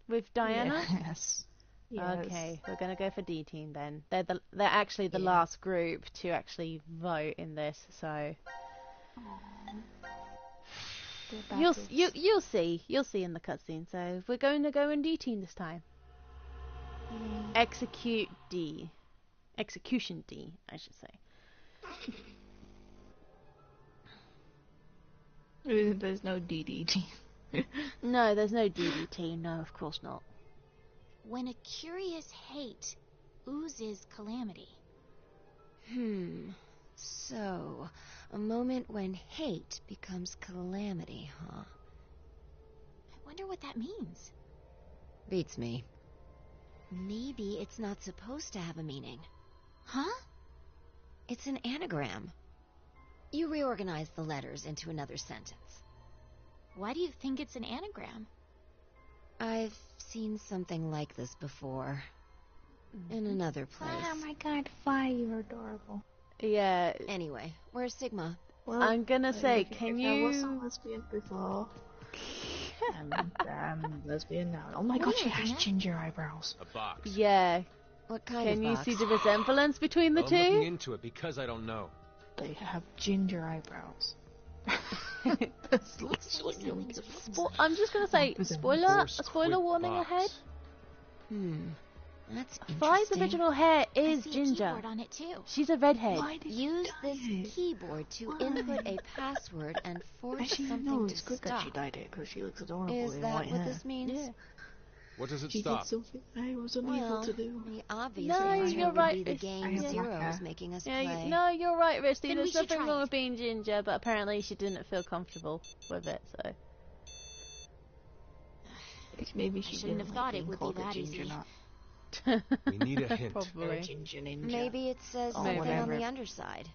Speaker 1: with Diana?
Speaker 2: Yes. Yes.
Speaker 1: Okay, we're gonna go for D team then. They're actually the
Speaker 2: Yeah.
Speaker 1: last group to actually vote in this, so you'll see in the cutscene. So we're going to go in D team this time. Execution D, I should say.
Speaker 2: There's no DDT.
Speaker 1: No, there's no DDT. No, of course not.
Speaker 8: When a curious hate oozes calamity.
Speaker 6: So, a moment when hate becomes calamity, huh?
Speaker 8: I wonder what that means.
Speaker 6: Beats me. Maybe it's not supposed to have a meaning.
Speaker 8: Huh?
Speaker 6: It's an anagram. You reorganize the letters into another sentence.
Speaker 8: Why do you think it's an anagram?
Speaker 6: I've seen something like this before. In another place.
Speaker 2: Oh my god, Fi, you're adorable.
Speaker 1: Yeah,
Speaker 6: Anyway, where's Sigma?
Speaker 2: Well,
Speaker 1: I'm gonna say,
Speaker 2: if
Speaker 1: can
Speaker 2: I was a
Speaker 1: you?
Speaker 2: lesbian before. I'm lesbian now. Oh my god, she has ginger eyebrows.
Speaker 5: A box.
Speaker 1: Yeah,
Speaker 6: What kind
Speaker 1: can
Speaker 6: of
Speaker 1: you
Speaker 6: box?
Speaker 1: see the resemblance between the
Speaker 5: I'm looking
Speaker 1: two?
Speaker 5: into it because I don't know.
Speaker 2: They have ginger eyebrows. That's literally the only difference.
Speaker 1: I'm just gonna say, spoiler
Speaker 5: Course, quick
Speaker 1: warning
Speaker 5: box.
Speaker 1: ahead.
Speaker 6: That's
Speaker 1: Fi's
Speaker 6: interesting.
Speaker 1: original hair
Speaker 8: I
Speaker 1: is
Speaker 8: see a
Speaker 1: ginger.
Speaker 8: keyboard on it too.
Speaker 1: She's a redhead.
Speaker 2: Why did you
Speaker 6: Use
Speaker 2: dye
Speaker 6: this
Speaker 2: it?
Speaker 6: keyboard to
Speaker 2: Why?
Speaker 6: input a password and force
Speaker 2: Actually,
Speaker 6: something
Speaker 2: no,
Speaker 6: to
Speaker 2: it's good that
Speaker 6: stop.
Speaker 2: she dyed it because she looks adorable
Speaker 6: Is
Speaker 2: in
Speaker 6: that
Speaker 2: white
Speaker 6: what
Speaker 2: hair.
Speaker 6: this means?
Speaker 1: Yeah.
Speaker 5: What does it
Speaker 2: She
Speaker 5: stop?
Speaker 2: did something I was unable
Speaker 6: Well,
Speaker 2: to do.
Speaker 6: the obvious
Speaker 1: No,
Speaker 6: answer
Speaker 1: you're
Speaker 6: would
Speaker 1: right,
Speaker 6: be the
Speaker 1: it's-
Speaker 6: game
Speaker 2: I have
Speaker 6: Zero
Speaker 2: black
Speaker 6: is
Speaker 2: hair.
Speaker 6: making us
Speaker 1: Yeah,
Speaker 6: play.
Speaker 1: no, you're right, Risty.
Speaker 8: Then
Speaker 1: There's
Speaker 8: we should
Speaker 1: nothing
Speaker 8: try
Speaker 1: wrong
Speaker 8: it.
Speaker 1: with being ginger, but apparently she didn't feel comfortable with it, so.
Speaker 2: Maybe she
Speaker 8: shouldn't
Speaker 2: didn't
Speaker 8: have
Speaker 2: like
Speaker 8: thought it
Speaker 2: being
Speaker 8: would be
Speaker 2: called a
Speaker 8: that
Speaker 2: ginger
Speaker 8: easy.
Speaker 2: nut.
Speaker 5: We need a hint.
Speaker 2: Or a
Speaker 1: Probably.
Speaker 2: ginger ninja.
Speaker 6: Maybe it says
Speaker 2: Oh,
Speaker 6: something on
Speaker 2: whatever.
Speaker 6: the underside.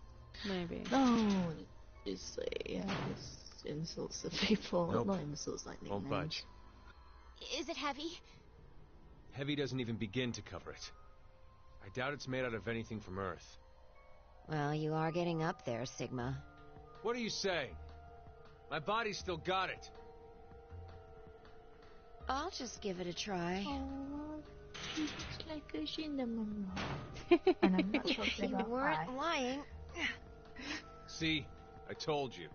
Speaker 1: Maybe.
Speaker 2: No, just say just insults to people.
Speaker 5: Nope.
Speaker 2: Not insults like
Speaker 5: Won't
Speaker 2: nicknames.
Speaker 5: budge.
Speaker 8: Is it heavy?
Speaker 5: Heavy doesn't even begin to cover it. I doubt it's made out of anything from Earth.
Speaker 6: Well, you are getting up there, Sigma.
Speaker 5: What are you saying? My body's still got it.
Speaker 6: I'll just give it a try.
Speaker 2: Oh, she's just like a cinnamon roll. And I'm not talking
Speaker 6: You
Speaker 2: about
Speaker 6: weren't
Speaker 2: pie.
Speaker 6: lying.
Speaker 5: See? I told you.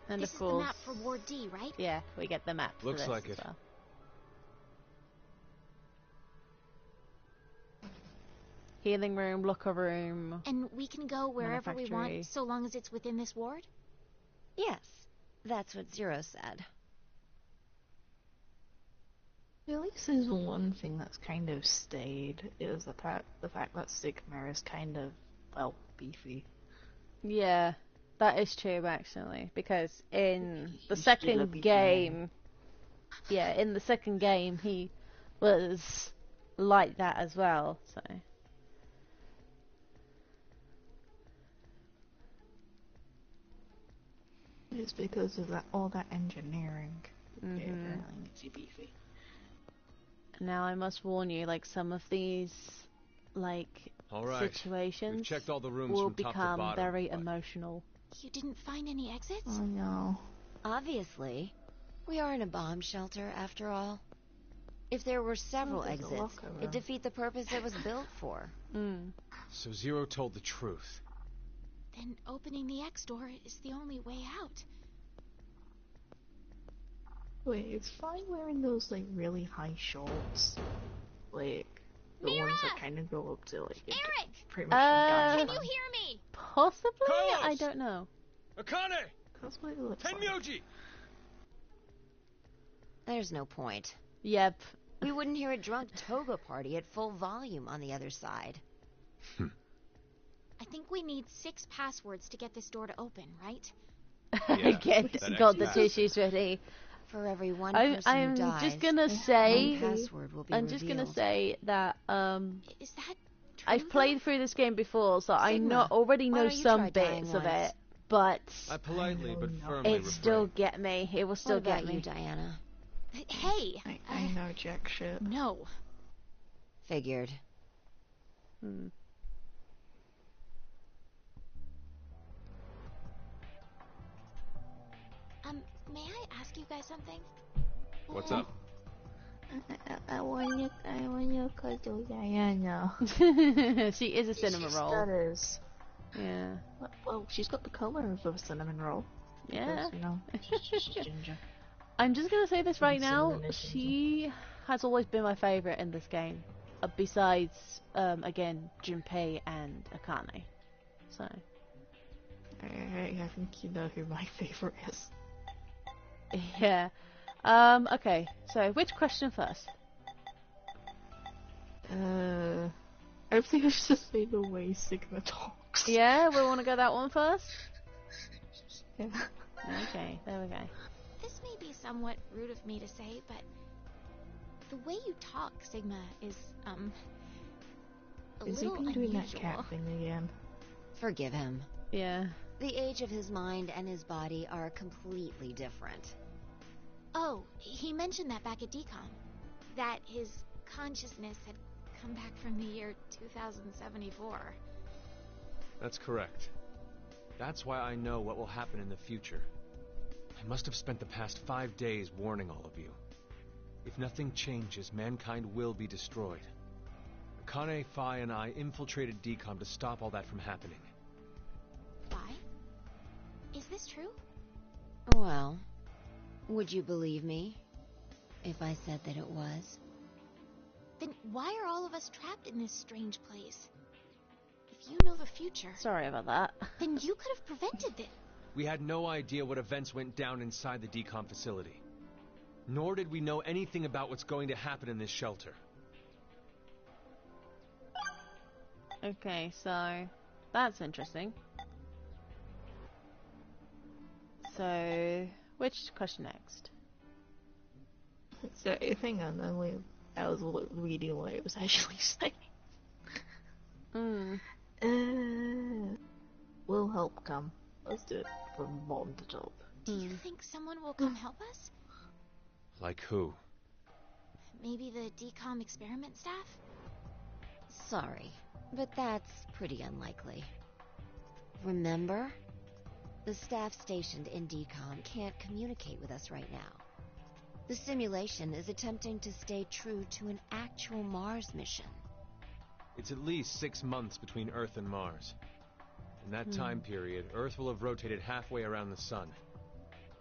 Speaker 1: And
Speaker 8: This
Speaker 1: of
Speaker 8: is the
Speaker 1: course,
Speaker 8: map for Ward D, right?
Speaker 1: yeah, we get the map for
Speaker 5: Looks
Speaker 1: this
Speaker 5: like
Speaker 1: as
Speaker 5: it.
Speaker 1: well. Healing room, locker room.
Speaker 8: And we can go wherever we
Speaker 1: Manufactory.
Speaker 8: want, so long as it's within this ward?
Speaker 6: Yes, that's what Zero said.
Speaker 2: At least there's one thing that's kind of stayed, is the fact that Sigma is kind of, well, beefy.
Speaker 1: Yeah, that is true actually, because in the
Speaker 2: He's still a
Speaker 1: second
Speaker 2: beefy
Speaker 1: game, yeah, in the second game he was like that as well. So
Speaker 2: It's because of that all that engineering. It
Speaker 1: Mhm.
Speaker 2: apparently makes you beefy.
Speaker 1: now I must warn you, like some of these, like
Speaker 5: All right. We've
Speaker 1: situations
Speaker 5: checked all the rooms
Speaker 1: will
Speaker 5: from top to
Speaker 1: become
Speaker 5: bottom.
Speaker 1: very
Speaker 5: but
Speaker 1: emotional.
Speaker 8: You didn't find any exits?
Speaker 2: Oh no.
Speaker 6: Obviously, we are in a bomb shelter after all. If there were several
Speaker 2: there's a
Speaker 6: exits,
Speaker 2: locker room.
Speaker 6: it'd defeat the purpose it was built for.
Speaker 5: So Zero told the truth.
Speaker 8: Then opening the X door is the only way out.
Speaker 2: Wait, it's fine wearing those like really high shorts, like the ones that
Speaker 8: Mira!
Speaker 2: kind of go up to like
Speaker 8: Eric!
Speaker 2: pretty much your
Speaker 8: Can
Speaker 2: dance
Speaker 8: you
Speaker 2: band.
Speaker 8: hear me?
Speaker 1: Possibly, I
Speaker 5: Carlos!
Speaker 1: don't know.
Speaker 5: Akane!
Speaker 2: That's what it looks like.
Speaker 5: Tenmyoji!
Speaker 6: There's no point.
Speaker 1: Yep.
Speaker 6: We wouldn't hear a drunk toga party at full volume on the other side.
Speaker 8: I think we need 6 passwords to get this door to open, right?
Speaker 5: Yeah,
Speaker 1: Get
Speaker 5: that
Speaker 1: got the
Speaker 5: extra
Speaker 1: tissues ready.
Speaker 6: For every one
Speaker 1: I'm
Speaker 6: person who dies,
Speaker 1: just gonna
Speaker 6: one
Speaker 1: say,
Speaker 6: password will be
Speaker 1: I'm just gonna
Speaker 6: revealed.
Speaker 1: say that
Speaker 8: Is that
Speaker 1: I've played through this game before, so I
Speaker 4: Sigma,
Speaker 1: already
Speaker 4: why
Speaker 1: know
Speaker 4: don't you
Speaker 1: some
Speaker 4: try dying
Speaker 1: bits of
Speaker 4: once?
Speaker 1: it, but
Speaker 5: I politely but
Speaker 2: no.
Speaker 5: firmly
Speaker 1: it still get me. It will
Speaker 4: What
Speaker 1: still
Speaker 4: about
Speaker 1: get
Speaker 4: you,
Speaker 1: me.
Speaker 4: Diana?
Speaker 8: Hey!
Speaker 2: I know jack shit.
Speaker 8: No.
Speaker 4: Figured.
Speaker 1: Hmm.
Speaker 8: May I ask you guys something?
Speaker 5: What's up?
Speaker 2: I want you cuddle Diana.
Speaker 1: She is a cinnamon roll.
Speaker 2: That is.
Speaker 1: Yeah.
Speaker 2: Well, she's got the color of a cinnamon roll.
Speaker 1: Yeah.
Speaker 2: Because, you know, she's ginger.
Speaker 1: I'm just gonna say this right now.
Speaker 2: Cinnamon is
Speaker 1: She has always been my favorite in this game. Besides, again, Junpei and Akane. So.
Speaker 2: I think you know who my favorite is.
Speaker 1: Yeah. Okay. So, which question first?
Speaker 2: I think I should just say the way Sigma talks.
Speaker 1: Yeah, we want to go that one first?
Speaker 2: Yeah.
Speaker 1: Okay, there we go.
Speaker 8: This may be somewhat rude of me to say, but the way you talk, Sigma, is, a
Speaker 2: Is he
Speaker 8: little
Speaker 2: been doing that
Speaker 8: unusual.
Speaker 2: cat thing again?
Speaker 4: Forgive him.
Speaker 1: Yeah.
Speaker 4: The age of his mind and his body are completely different.
Speaker 8: Oh, he mentioned that back at DCOM. That his consciousness had come back from the year 2074.
Speaker 5: That's correct. That's why I know what will happen in the future. I must have spent the past 5 days warning all of you. If nothing changes, mankind will be destroyed. Akane, Phi, and I infiltrated DCOM to stop all that from happening.
Speaker 8: Why? Is this true?
Speaker 4: Well, would you believe me if I said that it was?
Speaker 8: Then why are all of us trapped in this strange place? If you know the future,
Speaker 1: Sorry about that.
Speaker 8: then you could have prevented this.
Speaker 5: We had no idea what events went down inside the DCOM facility. Nor did we know anything about what's going to happen in this shelter.
Speaker 1: Okay, so that's interesting. So, which question next?
Speaker 2: So, hang on, I was reading what it was actually saying. Will help come. Let's do it from bottom to top.
Speaker 8: Do you think someone will come help us?
Speaker 5: Like who?
Speaker 8: Maybe the DCOM experiment staff?
Speaker 4: Sorry, but that's pretty unlikely. Remember? The staff stationed in DCOM can't communicate with us right now. The simulation is attempting to stay true to an actual Mars mission.
Speaker 5: It's at least 6 months between Earth and Mars. In that time period, Earth will have rotated halfway around the Sun.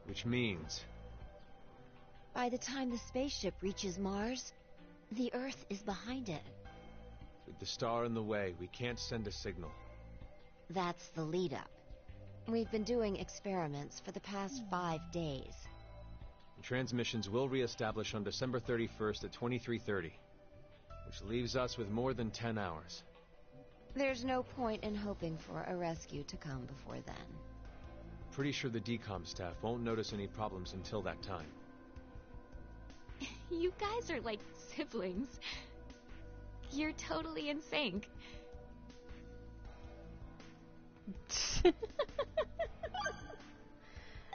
Speaker 5: Which means...
Speaker 4: By the time the spaceship reaches Mars, the Earth is behind it.
Speaker 5: with the star in the way, we can't send a signal.
Speaker 4: That's the lead-up. We've been doing experiments for the past 5 days.
Speaker 5: The transmissions will re-establish on December 31st at 23:30, which leaves us with more than 10 hours.
Speaker 4: There's no point in hoping for a rescue to come before then.
Speaker 5: Pretty sure the DCOM staff won't notice any problems until that time.
Speaker 8: You guys are like siblings. You're totally in sync.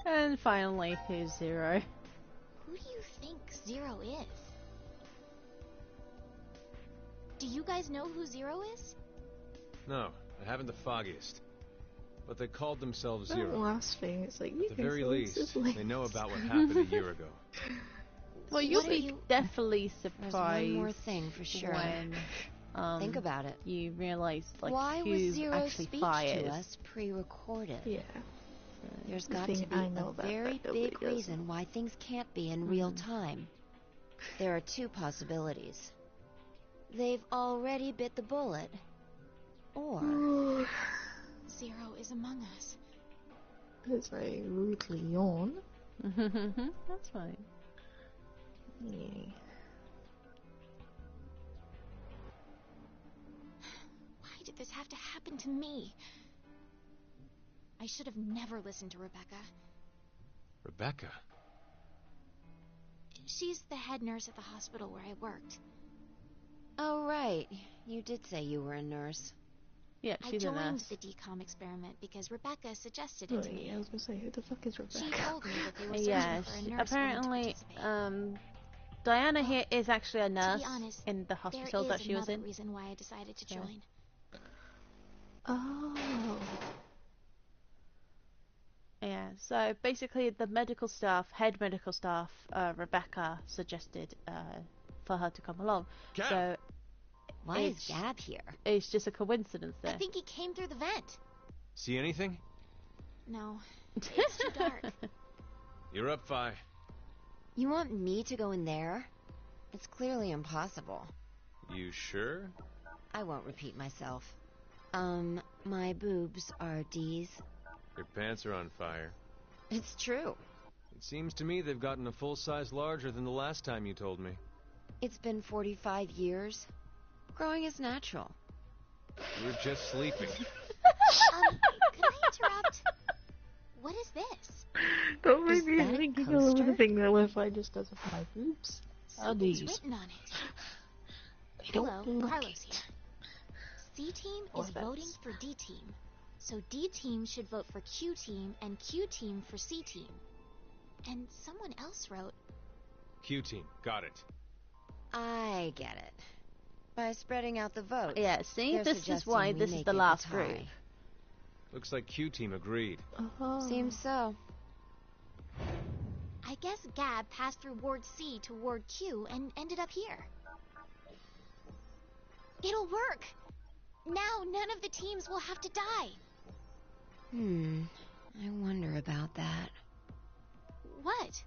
Speaker 1: And finally, who's Zero?
Speaker 8: Who do you think Zero is? Do you guys know who Zero is?
Speaker 5: No, I haven't the foggiest. But they called themselves
Speaker 2: That
Speaker 5: Zero.
Speaker 2: last thing, it's like, you
Speaker 5: At the
Speaker 2: guys
Speaker 5: very
Speaker 2: are
Speaker 5: least,
Speaker 2: siblings.
Speaker 5: they know about what happened a year ago.
Speaker 1: Well, you'll
Speaker 8: What are
Speaker 1: be
Speaker 8: you-
Speaker 1: definitely
Speaker 4: There's
Speaker 1: surprised
Speaker 4: one more thing for sure.
Speaker 1: when
Speaker 4: Think about it.
Speaker 1: you realize like
Speaker 4: Why
Speaker 1: who
Speaker 4: was Zero's
Speaker 1: actually
Speaker 4: speech
Speaker 1: Phi
Speaker 4: to
Speaker 1: is.
Speaker 4: us pre-recorded?
Speaker 2: Yeah.
Speaker 4: There's
Speaker 2: The
Speaker 4: got to
Speaker 2: thing
Speaker 4: be
Speaker 2: I know
Speaker 4: a
Speaker 2: about
Speaker 4: very
Speaker 2: that
Speaker 4: big
Speaker 2: nobody does.
Speaker 4: reason why things can't be in real time. There are two possibilities. They've already bit the bullet, or
Speaker 8: Zero is among us.
Speaker 2: As I rudely yawn.
Speaker 1: That's fine.
Speaker 2: Yeah.
Speaker 8: Why did this have to happen to me? I should have never listened to Rebecca.
Speaker 5: Rebecca?
Speaker 8: She's the head nurse at the hospital where I worked.
Speaker 4: Oh, right. You did say you were a nurse.
Speaker 1: Yeah,
Speaker 8: I
Speaker 1: she's a
Speaker 8: joined
Speaker 1: nurse.
Speaker 8: the decom experiment because Rebecca suggested
Speaker 2: Oh,
Speaker 8: it to me.
Speaker 2: yeah, I was gonna say, who the fuck is
Speaker 8: She
Speaker 2: Rebecca?
Speaker 8: told me that they were searching
Speaker 1: Yeah,
Speaker 8: for a
Speaker 1: she-
Speaker 8: nurse
Speaker 1: apparently,
Speaker 8: willing to participate.
Speaker 1: Diana
Speaker 8: Well,
Speaker 1: here is actually a
Speaker 8: To
Speaker 1: nurse
Speaker 8: be honest,
Speaker 1: in the
Speaker 8: there
Speaker 1: hospital
Speaker 8: is
Speaker 1: that she was
Speaker 8: another
Speaker 1: in.
Speaker 8: reason why I decided to
Speaker 1: So-
Speaker 8: join.
Speaker 2: Oh.
Speaker 1: Yeah, so basically the medical staff, head medical staff, Rebecca suggested for her to come along.
Speaker 3: Gab.
Speaker 1: So
Speaker 4: Why is
Speaker 1: It's-
Speaker 4: Gab here?
Speaker 1: it's just a coincidence
Speaker 8: I
Speaker 1: there.
Speaker 8: think he came through the vent.
Speaker 5: See anything?
Speaker 8: No, it's too dark.
Speaker 5: You're up, Vi.
Speaker 4: You want me to go in there? It's clearly impossible.
Speaker 5: You sure?
Speaker 4: I won't repeat myself. My boobs are D's.
Speaker 5: Your pants are on fire.
Speaker 4: It's true.
Speaker 5: It seems to me they've gotten a full size larger than the last time you told me.
Speaker 4: It's been 45 years. Growing is natural.
Speaker 5: You were just sleeping.
Speaker 8: Could I interrupt? What is this?
Speaker 2: Don't
Speaker 4: Is
Speaker 2: make me
Speaker 4: that a
Speaker 2: thinking all over the
Speaker 4: coaster?
Speaker 2: thing that Wi-Fi just doesn't have boobs.
Speaker 8: Something's
Speaker 2: these?
Speaker 8: written on it.
Speaker 2: They don't
Speaker 8: Hello,
Speaker 2: look
Speaker 8: Carlos
Speaker 2: it.
Speaker 8: here. C team
Speaker 2: Or
Speaker 8: is
Speaker 2: that's-
Speaker 8: voting for D team. So D team should vote for Q team and Q team for C team. And someone else wrote,
Speaker 5: Q team, got it.
Speaker 4: I get it. By spreading out the vote.
Speaker 1: Yeah, see,
Speaker 4: They're
Speaker 1: this is
Speaker 4: suggesting
Speaker 1: why
Speaker 4: we
Speaker 1: this is
Speaker 4: make
Speaker 1: the
Speaker 4: it a
Speaker 1: last
Speaker 4: tie.
Speaker 1: group.
Speaker 5: Looks like Q team agreed.
Speaker 2: Oh.
Speaker 4: Seems so.
Speaker 8: I guess Gab passed through Ward C to Ward Q and ended up here. It'll work! Now none of the teams will have to die.
Speaker 4: I wonder about that.
Speaker 8: What?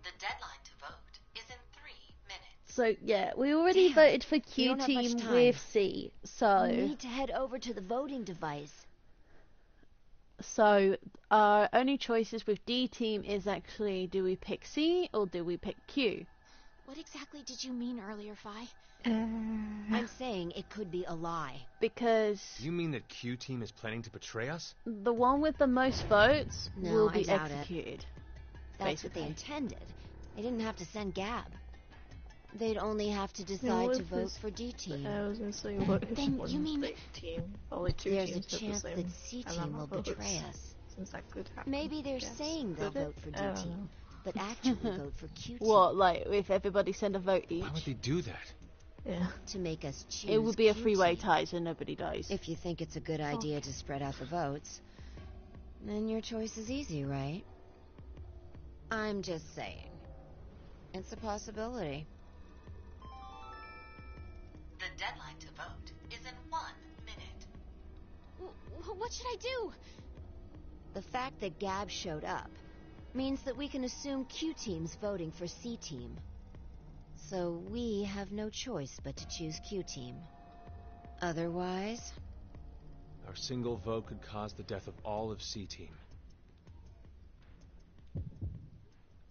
Speaker 9: The deadline to vote is in 3 minutes.
Speaker 1: So yeah, we already
Speaker 4: Damn,
Speaker 1: voted for
Speaker 4: we
Speaker 1: Q
Speaker 4: don't have much
Speaker 1: team
Speaker 4: time.
Speaker 1: with C.
Speaker 4: We need to head over to the voting device.
Speaker 1: So our only choices with D team is actually, do we pick C or do we pick Q?
Speaker 8: What exactly did you mean earlier, Fi?
Speaker 4: I'm saying it could be a lie.
Speaker 1: Because
Speaker 5: Do you mean that Q team is planning to betray us?
Speaker 1: the one with the most votes
Speaker 4: No,
Speaker 1: will
Speaker 4: I
Speaker 1: be
Speaker 4: doubt it.
Speaker 1: executed.
Speaker 4: That's what they
Speaker 1: Basically.
Speaker 4: intended. They didn't have to send Gab. They'd only have to
Speaker 2: Yeah,
Speaker 4: decide
Speaker 2: what
Speaker 4: to
Speaker 2: if
Speaker 4: vote
Speaker 2: this-
Speaker 4: for D team.
Speaker 2: I was gonna say, what if
Speaker 8: Then
Speaker 2: one
Speaker 8: you mean-
Speaker 2: big team, only two
Speaker 4: There's a
Speaker 2: teams have the
Speaker 4: chance
Speaker 2: same
Speaker 4: that C team
Speaker 2: amount
Speaker 4: will
Speaker 2: of votes,
Speaker 4: betray us.
Speaker 2: Since that could happen.
Speaker 4: Maybe they're
Speaker 2: Yes.
Speaker 4: saying they'll
Speaker 2: Could it?
Speaker 4: vote for D
Speaker 2: I don't know.
Speaker 4: team, but actually vote for Q team.
Speaker 1: What, like if everybody send a vote each?
Speaker 5: Why would they do that?
Speaker 2: Yeah.
Speaker 4: To make us choose.
Speaker 1: It would be a
Speaker 4: Q
Speaker 1: three-way
Speaker 4: team.
Speaker 1: tie, so nobody dies.
Speaker 4: If you think it's a good idea to spread out the votes, then your choice is easy, right? I'm just saying. It's a possibility.
Speaker 9: The deadline to vote is in 1 minute.
Speaker 8: What should I do?
Speaker 4: The fact that Gab showed up means that we can assume Q team's voting for C team. So we have no choice but to choose Q team. Otherwise,
Speaker 5: Our single vote could cause the death of all of C team.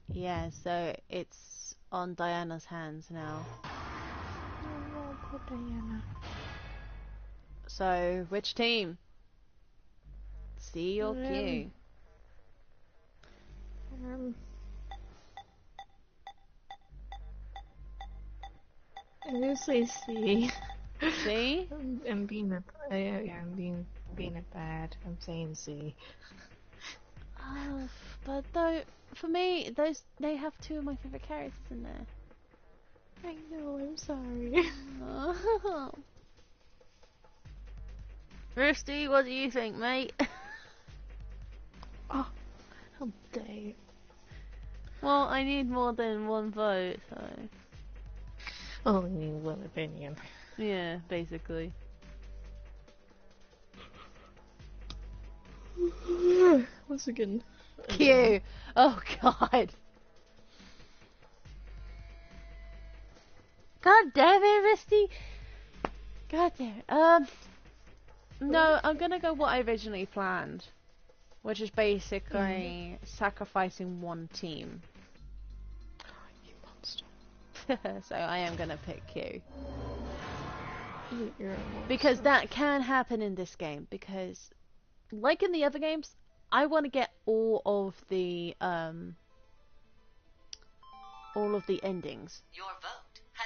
Speaker 1: Yeah, so it's on Diana's hands now.
Speaker 2: Oh, poor Diana.
Speaker 1: So, which team? C or Q?
Speaker 2: I'm gonna say C.
Speaker 1: C?
Speaker 2: I'm being a I'm being a bad. I'm saying C.
Speaker 1: Oh, but though, for me, they have two of my favorite characters in there.
Speaker 2: I know. I'm sorry.
Speaker 1: Oh. Rusty, what do you think, mate?
Speaker 2: Oh, how dare you.
Speaker 1: Well, I need more than one vote, so
Speaker 2: Only need one opinion.
Speaker 1: yeah, basically.
Speaker 2: Once again.
Speaker 1: Q. Oh God. God damn it, Rusty. God damn it. No, I'm gonna go what I originally planned, which is basically sacrificing one team.
Speaker 2: You monster.
Speaker 1: So I am gonna pick Q.
Speaker 2: You're a monster.
Speaker 1: Because that can happen in this game, because like in the other games, I want to get all of the endings.
Speaker 9: Your vote has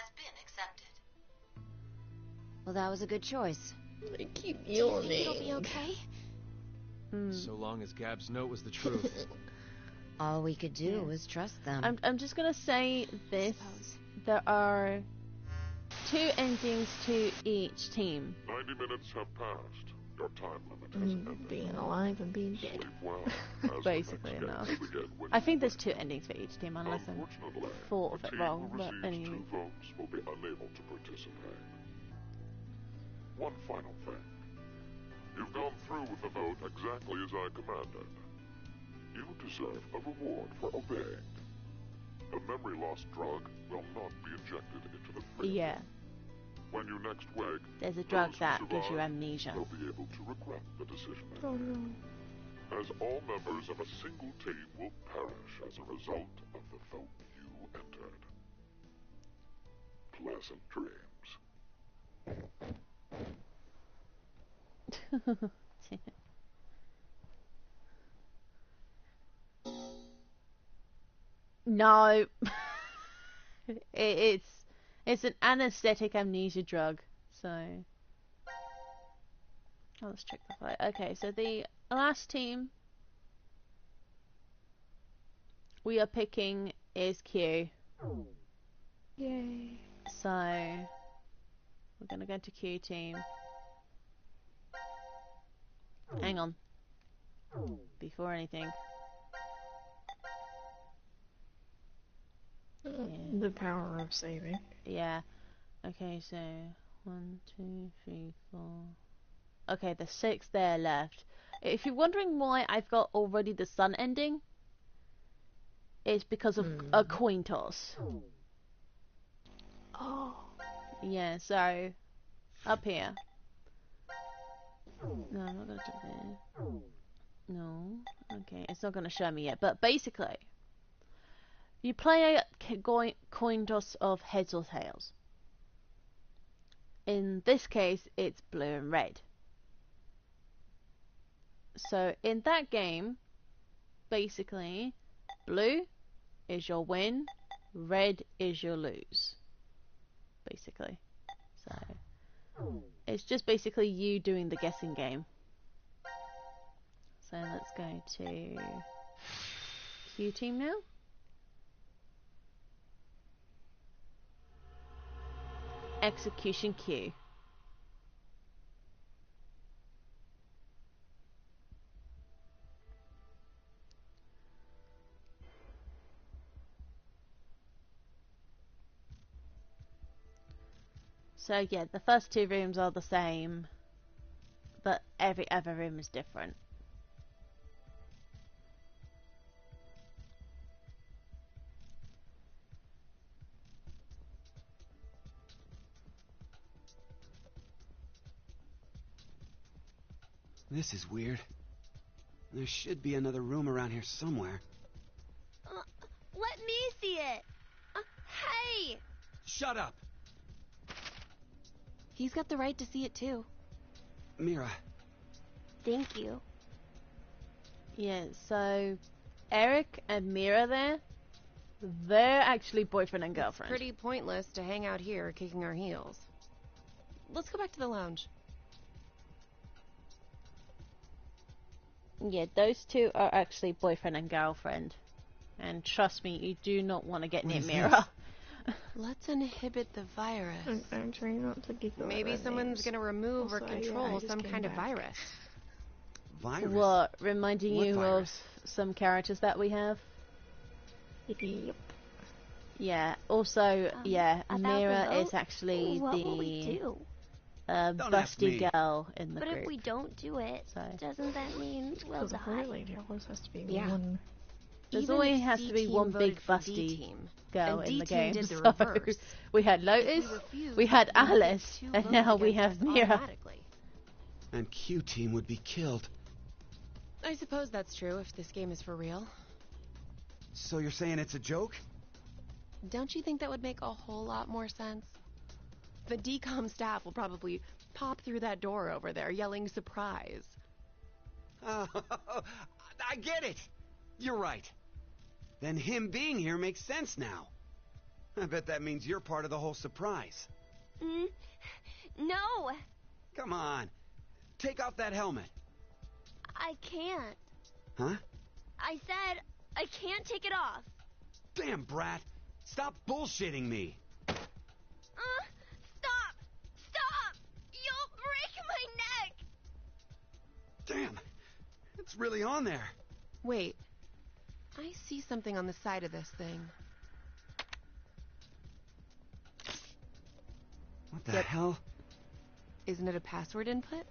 Speaker 4: Well, that was a good choice.
Speaker 2: They keep
Speaker 8: Do you think it'll be
Speaker 2: yawning.
Speaker 8: okay?
Speaker 5: So long as Gab's note was the truth.
Speaker 4: All we could do was trust them.
Speaker 1: I'm just gonna say this.
Speaker 8: Suppose.
Speaker 1: There are 2 endings to each team.
Speaker 7: 90 minutes have passed. Your time limit has ended.
Speaker 2: Being alive and being dead.
Speaker 7: Sleep well, as the
Speaker 1: Basically
Speaker 7: next game
Speaker 1: enough.
Speaker 7: will begin when
Speaker 1: I
Speaker 7: you
Speaker 1: think there's
Speaker 7: awake.
Speaker 1: 2 endings for each team, unless I'm
Speaker 7: Unfortunately,
Speaker 1: thought of
Speaker 7: the
Speaker 1: it
Speaker 7: team
Speaker 1: wrong,
Speaker 7: who
Speaker 1: but
Speaker 7: receives
Speaker 1: anyway.
Speaker 7: 2 votes will be unable to participate. One final thing. You've gone through with the vote exactly as I commanded. You deserve a reward for obeying. The memory loss drug will not be injected into the brain.
Speaker 1: Yeah,
Speaker 7: When you next wake,
Speaker 1: there's a drug
Speaker 7: those who
Speaker 1: that gives you
Speaker 7: survive
Speaker 1: amnesia.
Speaker 7: will be able to regret the decision they
Speaker 2: Oh
Speaker 7: made.
Speaker 2: no.
Speaker 7: As all members of a single team will perish as a result of the vote you entered. Pleasant dreams.
Speaker 1: No. It's an anesthetic amnesia drug, so let's check the fight. Okay, so the last team we are picking is Q.
Speaker 2: Yay.
Speaker 1: So we're gonna go to Q team. Hang on. Before anything.
Speaker 2: The power of saving.
Speaker 1: Yeah. Okay, so 1, 2, 3, 4. Okay, there's 6 there left. If you're wondering why I've got already the sun ending, it's because of a coin toss.
Speaker 2: Oh.
Speaker 1: Yeah, so up here. No, I'm not gonna jump there. No. Okay, it's not gonna show me yet. But basically, you play a coin toss of heads or tails. In this case, it's blue and red. So in that game, basically, blue is your win, red is your lose. Basically. So it's just basically you doing the guessing game. So let's go to Q team now. Execution Q. So yeah, the first 2 rooms are the same, but every other room is different.
Speaker 10: This is weird. There should be another room around here somewhere.
Speaker 11: Let me see it. Hey!
Speaker 10: Shut up!
Speaker 6: He's got the right to see it too.
Speaker 10: Mira.
Speaker 11: Thank you.
Speaker 1: Yeah, so Eric and Mira they're actually boyfriend and
Speaker 6: It's
Speaker 1: girlfriend.
Speaker 6: pretty pointless to hang out here kicking our heels. Let's go back to the lounge.
Speaker 1: Yeah, those 2 are actually boyfriend and girlfriend. And trust me, you do not want to get
Speaker 10: What
Speaker 1: near
Speaker 10: is
Speaker 1: Mira.
Speaker 6: Let's inhibit the virus.
Speaker 2: I'm trying not to giggle.
Speaker 6: Maybe
Speaker 2: at
Speaker 6: someone's
Speaker 2: names.
Speaker 6: gonna remove or
Speaker 2: Also, yeah,
Speaker 6: control
Speaker 2: I just
Speaker 6: some
Speaker 2: came
Speaker 6: kind of
Speaker 2: back.
Speaker 6: virus.
Speaker 10: Virus?
Speaker 1: What, reminding
Speaker 10: What
Speaker 1: you
Speaker 10: virus?
Speaker 1: of some characters that we have?
Speaker 2: Yep.
Speaker 1: Yeah, also, yeah,
Speaker 11: about the
Speaker 1: Mira
Speaker 11: vote?
Speaker 1: is actually
Speaker 11: What will we
Speaker 1: the
Speaker 11: do?
Speaker 10: Don't ask
Speaker 1: busty
Speaker 10: me.
Speaker 1: girl in the
Speaker 11: But
Speaker 1: group.
Speaker 11: if we don't do it,
Speaker 1: So
Speaker 11: doesn't that mean we'll
Speaker 2: Because
Speaker 11: die?
Speaker 2: apparently there always has to be
Speaker 6: Yeah.
Speaker 2: one.
Speaker 1: There's
Speaker 6: Even
Speaker 1: always
Speaker 6: if
Speaker 1: has
Speaker 6: C
Speaker 1: to be
Speaker 6: team
Speaker 1: one
Speaker 6: voted
Speaker 1: big
Speaker 6: for D
Speaker 1: busty
Speaker 6: team,
Speaker 1: girl
Speaker 6: and
Speaker 1: in
Speaker 6: D
Speaker 1: the
Speaker 6: team
Speaker 1: game.
Speaker 6: did the
Speaker 1: So
Speaker 6: reverse.
Speaker 1: we had
Speaker 6: If
Speaker 1: Lotus,
Speaker 6: we refuse,
Speaker 1: we had
Speaker 6: then we get
Speaker 1: Alice,
Speaker 6: 2
Speaker 1: and
Speaker 6: votes
Speaker 1: now we
Speaker 6: against
Speaker 1: have
Speaker 6: us
Speaker 1: Mira.
Speaker 6: automatically.
Speaker 10: And Q team would be killed.
Speaker 6: I suppose that's true if this game is for real.
Speaker 10: So you're saying it's a joke?
Speaker 6: Don't you think that would make a whole lot more sense? The DCOM staff will probably pop through that door over there yelling surprise.
Speaker 10: I get it! You're right. Then him being here makes sense now. I bet that means you're part of the whole surprise.
Speaker 11: No!
Speaker 10: Come on. Take off that helmet.
Speaker 11: I can't.
Speaker 10: Huh?
Speaker 11: I said I can't take it off.
Speaker 10: Damn, Brat. Stop bullshitting me.
Speaker 11: Stop! Stop! You'll break my neck!
Speaker 10: Damn. It's really on there.
Speaker 6: Wait. I see something on the side of this thing.
Speaker 10: What the hell?
Speaker 6: Isn't it a password input?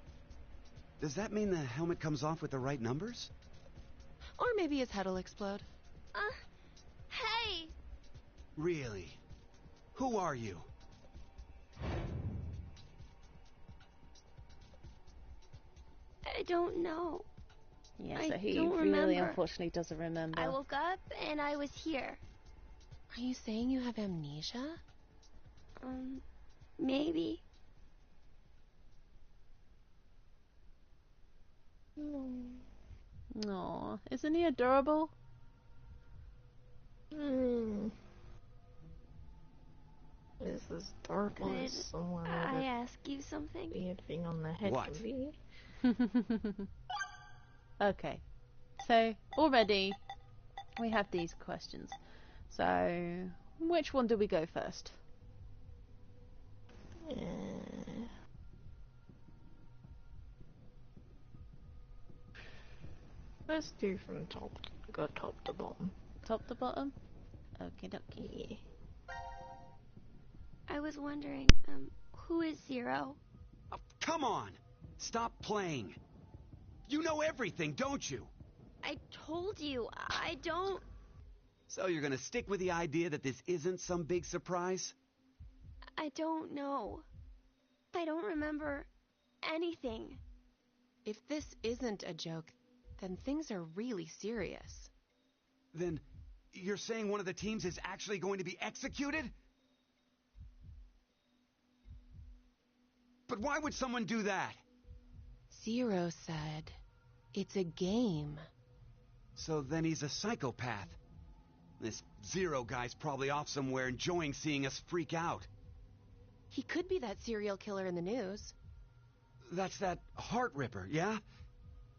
Speaker 10: Does that mean the helmet comes off with the right numbers?
Speaker 6: Or maybe his head'll explode.
Speaker 11: Hey!
Speaker 10: Really? Who are you?
Speaker 11: I don't know.
Speaker 1: Yeah,
Speaker 11: I
Speaker 1: so he
Speaker 11: don't
Speaker 1: really
Speaker 11: remember.
Speaker 1: unfortunately doesn't remember.
Speaker 11: I woke up and I was here.
Speaker 6: Are you saying you have amnesia?
Speaker 11: Maybe.
Speaker 1: Aw, isn't he adorable?
Speaker 2: Is this dark or
Speaker 11: Could
Speaker 2: is someone
Speaker 11: I
Speaker 2: with
Speaker 11: ask you something?
Speaker 2: a weird thing on their head?
Speaker 10: What?
Speaker 2: Can be?
Speaker 1: Okay, so already we have these questions. So, which one do we go first?
Speaker 2: Let's do from top. Go top to bottom.
Speaker 1: Top to bottom? Okie dokie.
Speaker 2: Yeah.
Speaker 11: I was wondering, who is Zero?
Speaker 10: Oh, come on! Stop playing. You know everything, don't you?
Speaker 11: I told you, I don't...
Speaker 10: So you're gonna stick with the idea that this isn't some big surprise?
Speaker 11: I don't know. I don't remember anything.
Speaker 6: If this isn't a joke, then things are really serious.
Speaker 10: Then you're saying one of the teams is actually going to be executed? But why would someone do that?
Speaker 6: Zero said, it's a game.
Speaker 10: So then he's a psychopath. This Zero guy's probably off somewhere enjoying seeing us freak out.
Speaker 6: He could be that serial killer in the news.
Speaker 10: That's that Heart Ripper, yeah?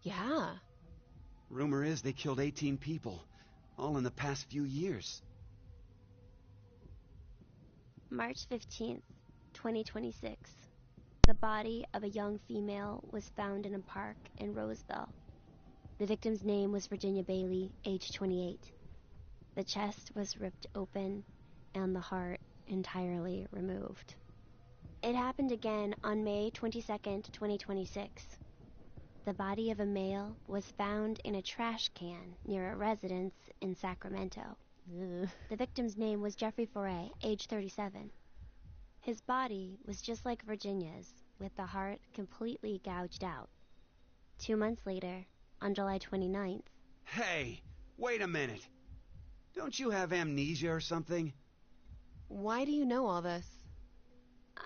Speaker 6: Yeah.
Speaker 10: Rumor is they killed 18 people, all in the past few years.
Speaker 11: March 15th, 2026. The body of a young female was found in a park in Roseville. The victim's name was Virginia Bailey, age 28. The chest was ripped open and the heart entirely removed. It happened again on May 22nd, 2026. The body of a male was found in a trash can near a residence in Sacramento.
Speaker 1: Ugh.
Speaker 11: The victim's name was Jeffrey Foray, age 37. His body was just like Virginia's, with the heart completely gouged out. 2 months later, on July 29th...
Speaker 10: Hey, wait a minute. Don't you have amnesia or something?
Speaker 6: Why do you know all this?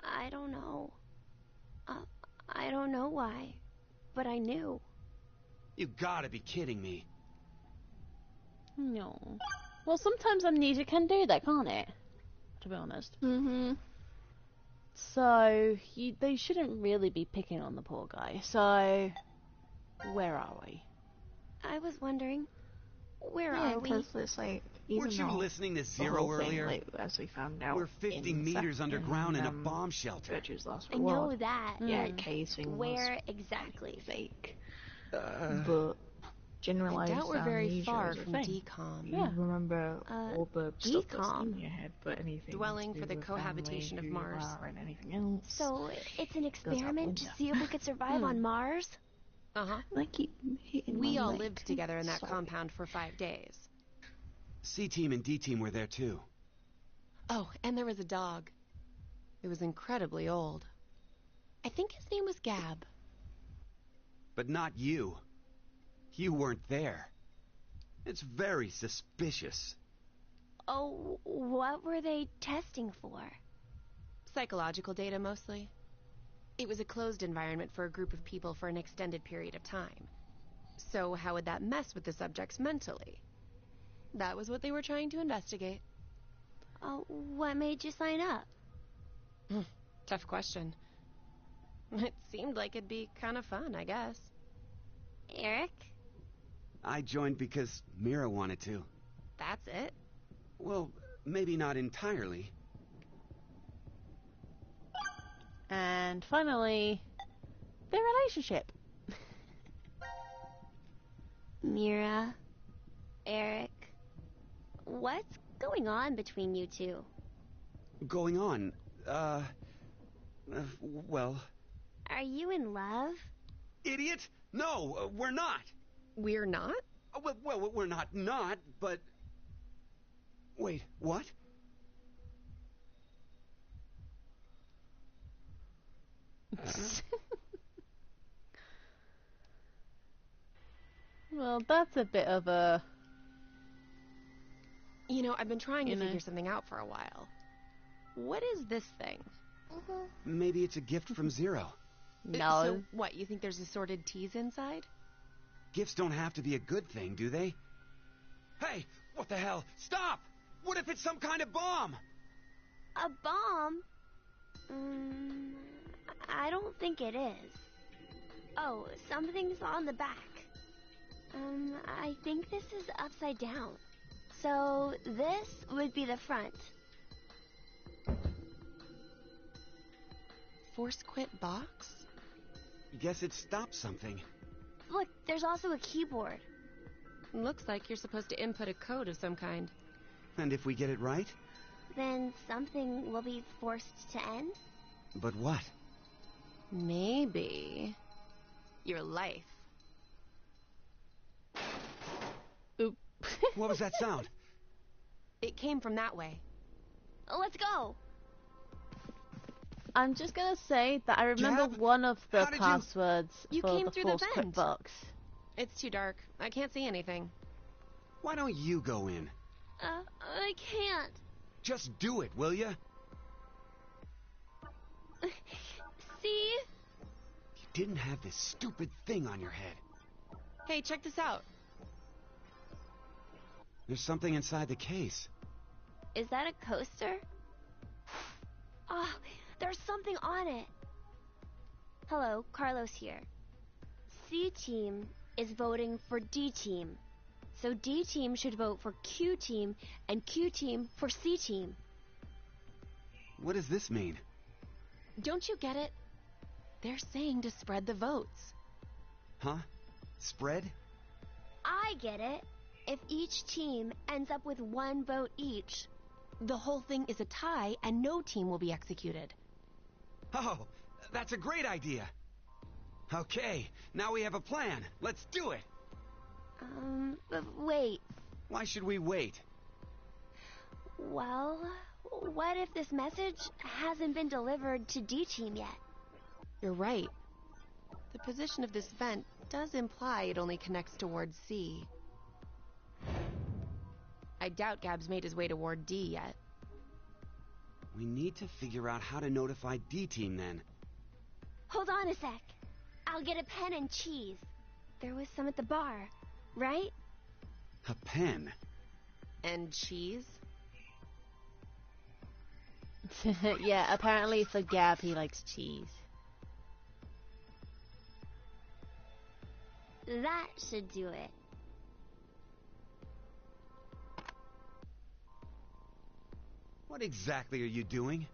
Speaker 11: I don't know. I don't know why, but I knew.
Speaker 10: You gotta be kidding me.
Speaker 1: No. Well, sometimes amnesia can do that, can't it? To be honest.
Speaker 11: Mm-hmm.
Speaker 1: So, they shouldn't really be picking on the poor guy. So, where are we?
Speaker 11: I was wondering, where
Speaker 2: Yeah,
Speaker 11: are we?
Speaker 2: because it's like, even
Speaker 10: Weren't you
Speaker 2: though
Speaker 10: listening to
Speaker 2: the
Speaker 10: Zero
Speaker 2: whole thing,
Speaker 10: earlier?
Speaker 2: like, as we found out,
Speaker 10: We're 50 meters underground in a bomb shelter.
Speaker 2: Virtue's last
Speaker 11: I
Speaker 2: reward.
Speaker 11: know that.
Speaker 2: Yeah,
Speaker 11: but
Speaker 2: Kay's thing
Speaker 11: where
Speaker 2: was
Speaker 11: exactly?
Speaker 2: fake. But
Speaker 6: I
Speaker 2: generalized
Speaker 6: doubt we're very
Speaker 2: amnesia
Speaker 6: far
Speaker 2: is a
Speaker 6: from
Speaker 2: thing.
Speaker 6: decom.
Speaker 2: You remember all the stuff that's
Speaker 11: decom.
Speaker 2: in your head, but anything
Speaker 6: Dwelling
Speaker 2: to
Speaker 6: for
Speaker 2: do
Speaker 6: the
Speaker 2: with
Speaker 6: cohabitation
Speaker 2: family,
Speaker 6: of
Speaker 2: who you
Speaker 6: Mars.
Speaker 2: are, and anything else.
Speaker 11: So, it's an experiment to
Speaker 2: window.
Speaker 11: see if we could survive on Mars?
Speaker 6: Uh-huh.
Speaker 2: I keep hitting
Speaker 6: We
Speaker 2: my
Speaker 6: all
Speaker 2: leg.
Speaker 6: lived together in that
Speaker 2: Sorry.
Speaker 6: compound for 5 days.
Speaker 10: C-Team and D-Team were there too.
Speaker 6: Oh, and there was a dog. It was incredibly old. I think his name was Gab.
Speaker 10: But not you. You weren't there. It's very suspicious.
Speaker 11: Oh, what were they testing for?
Speaker 6: Psychological data, mostly. It was a closed environment for a group of people for an extended period of time. So how would that mess with the subjects mentally? That was what they were trying to investigate.
Speaker 11: What made you sign up?
Speaker 6: Tough question. It seemed like it'd be kind of fun, I guess.
Speaker 11: Eric?
Speaker 10: I joined because Mira wanted to.
Speaker 6: That's it?
Speaker 10: Well, maybe not entirely.
Speaker 1: And finally, their relationship.
Speaker 11: Mira? Eric? What's going on between you two?
Speaker 10: Going on, well...
Speaker 11: Are you in love?
Speaker 10: Idiot! No, we're not!
Speaker 6: We're not?
Speaker 10: Well, we're not, but... Wait, what?
Speaker 1: Well, that's a bit of a...
Speaker 6: You know, I've been trying to
Speaker 1: You know.
Speaker 6: figure something out for a while. What is this thing?
Speaker 10: Maybe it's a gift from Zero.
Speaker 1: No.
Speaker 6: So, what, you think there's assorted teas inside?
Speaker 10: Gifts don't have to be a good thing, do they? Hey, what the hell? Stop! What if it's some kind of bomb?
Speaker 11: A bomb? I don't think it is. Oh, something's on the back. I think this is upside down. So this would be the front.
Speaker 6: Force quit box?
Speaker 10: Guess it stopped something.
Speaker 11: Look, there's also a keyboard.
Speaker 6: Looks like you're supposed to input a code of some kind.
Speaker 10: And if we get it right?
Speaker 11: Then something will be forced to end?
Speaker 10: But what?
Speaker 6: Maybe... your life.
Speaker 1: Oop.
Speaker 10: What was that sound?
Speaker 6: It came from that way.
Speaker 11: Let's go!
Speaker 1: I'm just gonna say that I remember
Speaker 10: Gab,
Speaker 1: one of the
Speaker 10: how did you-
Speaker 1: passwords
Speaker 6: You
Speaker 1: for
Speaker 6: came
Speaker 1: the
Speaker 6: through the
Speaker 1: Force Quit
Speaker 6: vent.
Speaker 1: box.
Speaker 6: It's too dark. I can't see anything.
Speaker 10: Why don't you go in?
Speaker 11: I can't.
Speaker 10: Just do it, will ya?
Speaker 11: See?
Speaker 10: You didn't have this stupid thing on your head.
Speaker 6: Hey, check this out.
Speaker 10: There's something inside the case.
Speaker 11: Is that a coaster? Oh, there's something on it. Hello, Carlos here. C team is voting for D team. So D team should vote for Q team and Q team for C team.
Speaker 10: What does this mean?
Speaker 6: Don't you get it? They're saying to spread the votes.
Speaker 10: Huh? Spread?
Speaker 11: I get it. If each team ends up with one vote each.
Speaker 6: The whole thing is a tie and no team will be executed.
Speaker 10: Oh, that's a great idea. Okay, now we have a plan. Let's do it.
Speaker 11: Wait.
Speaker 10: Why should we wait?
Speaker 11: Well, what if this message hasn't been delivered to D team yet?
Speaker 6: You're right. The position of this vent does imply it only connects towards C. I doubt Gab's made his way toward D yet.
Speaker 10: We need to figure out how to notify D-Team then.
Speaker 11: Hold on a sec. I'll get a pen and cheese. There was some at the bar, right?
Speaker 10: A pen?
Speaker 6: And cheese?
Speaker 1: Yeah, apparently for Gab, he likes cheese.
Speaker 11: That should do it.
Speaker 10: What exactly are you doing?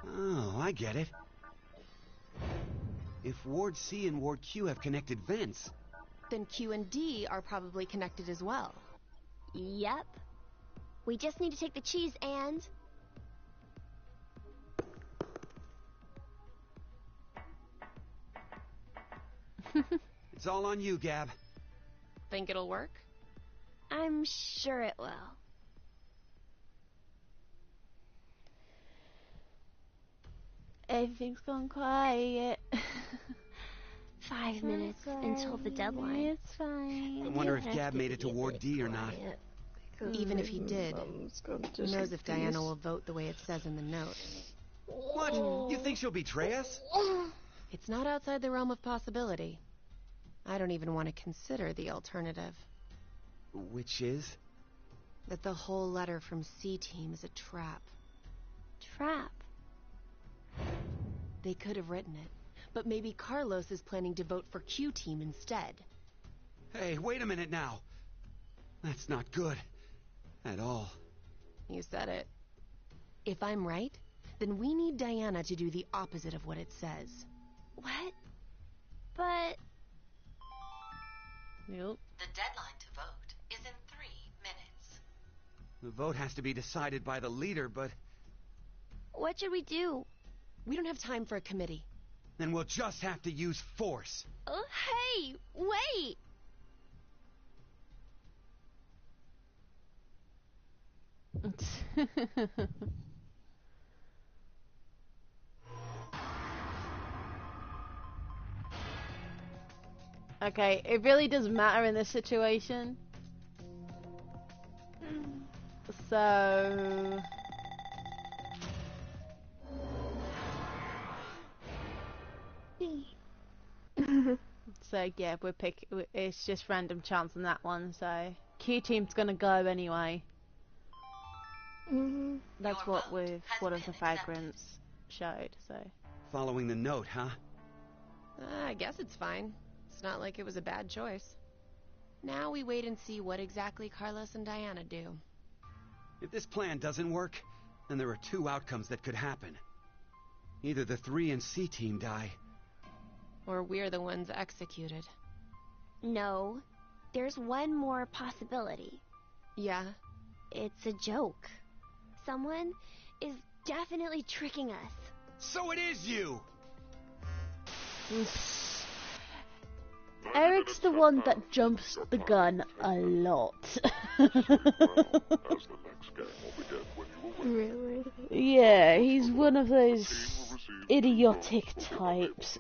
Speaker 10: Oh, I get it. If Ward C and Ward Q have connected vents...
Speaker 6: Then Q and D are probably connected as well.
Speaker 11: Yep. We just need to take the cheese and...
Speaker 10: It's all on you, Gab.
Speaker 6: Think it'll work?
Speaker 11: I'm sure it will.
Speaker 1: Everything's gone quiet.
Speaker 11: 5 minutes until the deadline.
Speaker 1: It's fine.
Speaker 10: I wonder if Gab made it to Ward D or not.
Speaker 6: Even if he did, who knows if Diana will vote the way it says in the note.
Speaker 10: What? You think she'll betray us?
Speaker 6: It's not outside the realm of possibility. I don't even want to consider the alternative.
Speaker 10: Which is?
Speaker 6: That the whole letter from C-Team is a trap.
Speaker 11: Trap?
Speaker 6: They could have written it, but maybe Carlos is planning to vote for Q-Team instead.
Speaker 10: Hey, wait a minute now. That's not good. At all.
Speaker 6: You said it. If I'm right, then we need Diana to do the opposite of what it says.
Speaker 11: What? But...
Speaker 1: Nope.
Speaker 9: The deadline to vote is in 3 minutes.
Speaker 10: The vote has to be decided by the leader, but...
Speaker 11: What should we do?
Speaker 6: We don't have time for a committee.
Speaker 10: Then we'll just have to use force.
Speaker 11: Hey, wait!
Speaker 1: Okay, it really does matter in this situation. So... So yeah, it's just random chance on that one, so Q team's gonna go anyway. That's
Speaker 9: Your
Speaker 1: what
Speaker 9: vote
Speaker 1: with
Speaker 9: has
Speaker 1: one of
Speaker 9: been
Speaker 1: the vagrants showed, so.
Speaker 10: Following the note, huh?
Speaker 6: I guess it's fine. It's not like it was a bad choice. Now we wait and see what exactly Carlos and Diana do.
Speaker 10: If this plan doesn't work, then there are 2 outcomes that could happen. Either the 3 and C team die.
Speaker 6: Or we're the ones executed.
Speaker 11: No, there's one more possibility.
Speaker 6: Yeah?
Speaker 11: It's a joke. Someone is definitely tricking us.
Speaker 10: So it is you!
Speaker 1: Eric's the one that jumps the gun a lot.
Speaker 2: Really?
Speaker 1: Yeah, he's one of those idiotic types.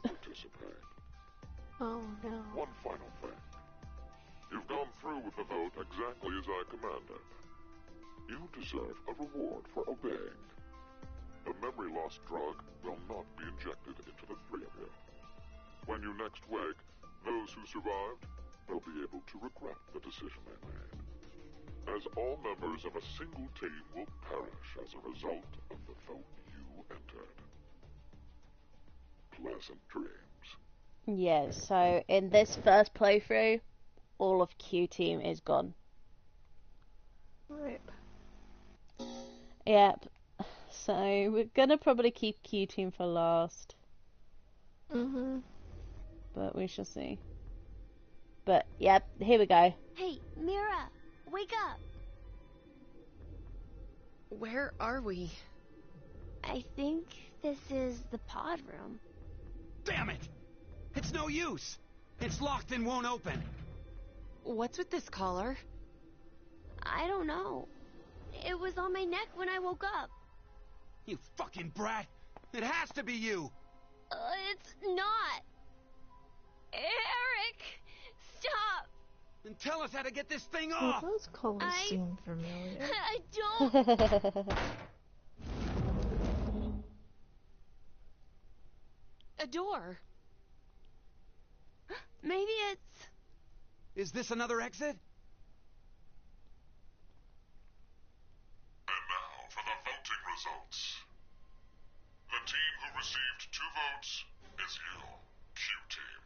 Speaker 2: Oh no.
Speaker 7: One final thing. You've gone through with the vote exactly as I commanded. You deserve a reward for obeying. The memory loss drug will not be injected into the 3 of you. When you next wake, those who survived will be able to regret the decision they made. As all members of a single team will perish as a result of the vote you entered. Pleasant dreams.
Speaker 1: Yeah, so in this first playthrough, all of Q team is gone.
Speaker 2: Right.
Speaker 1: Yep. So we're gonna probably keep Q team for last, but we shall see. But yep, here we go.
Speaker 11: Hey, Mira, wake up!
Speaker 6: Where are we?
Speaker 11: I think this is the pod room.
Speaker 10: Damn it! It's no use! It's locked and won't open.
Speaker 6: What's with this collar?
Speaker 11: I don't know. It was on my neck when I woke up.
Speaker 10: You fucking brat! It has to be you!
Speaker 11: It's not. Eric, stop!
Speaker 10: Then tell us how to get this thing
Speaker 2: Well,
Speaker 10: off!
Speaker 2: those colors seem familiar.
Speaker 11: I don't.
Speaker 6: A door.
Speaker 11: Maybe it's...
Speaker 10: Is this another exit?
Speaker 7: And now for the voting results. The team who received 2 votes is you, Q-Team.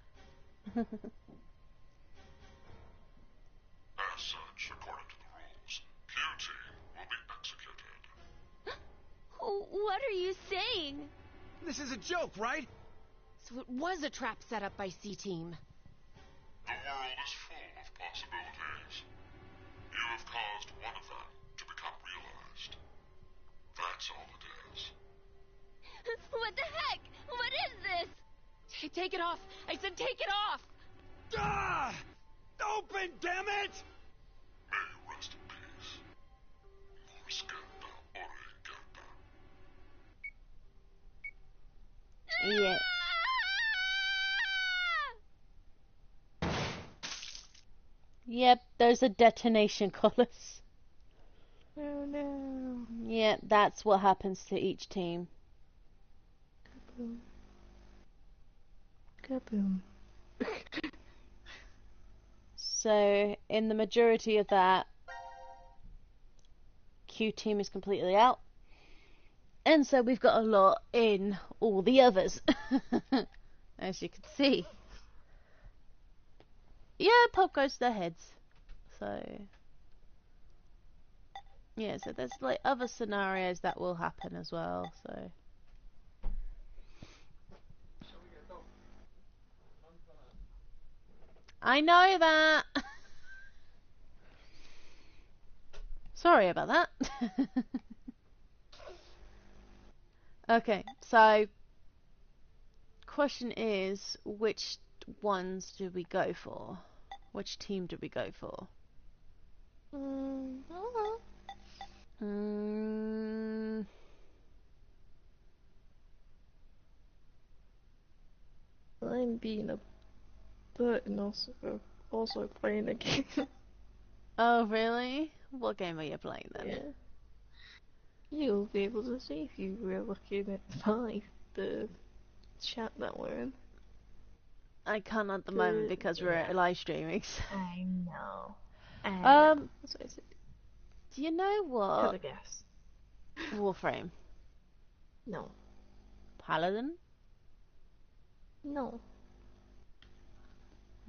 Speaker 7: As such, according to the rules, Q-Team will be executed.
Speaker 11: What are you saying?
Speaker 10: This is a joke, right?
Speaker 6: So it was a trap set up by C-Team.
Speaker 7: The world is full of possibilities. You have caused one of them to become realized. That's all it is.
Speaker 11: What the heck? What is this?
Speaker 6: Take it off! I said take it off!
Speaker 10: Ah! Open, damn it!
Speaker 7: May you rest in peace. Morscanta Oregata.
Speaker 1: Yeah. Yep, there's a detonation colors.
Speaker 2: Oh no.
Speaker 1: Yeah, that's what happens to each team.
Speaker 2: Kaboom. Kaboom.
Speaker 1: So, in the majority of that, Q team is completely out. And so we've got a lot in all the others. As you can see. Yeah, pop goes to their heads. So, yeah, so there's like other scenarios that will happen as well, so. I know that! Sorry about that. Okay, so question is, which ones do we go for? Which team do we go for?
Speaker 2: I don't know. I'm being a butt and also playing a game.
Speaker 1: Oh, really? What game are you playing then?
Speaker 2: Yeah. You'll be able to see if you were looking at the chat that we're in.
Speaker 1: I can't at the moment because we're live streaming. So.
Speaker 2: I know. That's what I said.
Speaker 1: Do you know what?
Speaker 2: Have a guess.
Speaker 1: Warframe.
Speaker 2: No.
Speaker 1: Paladin?
Speaker 2: No.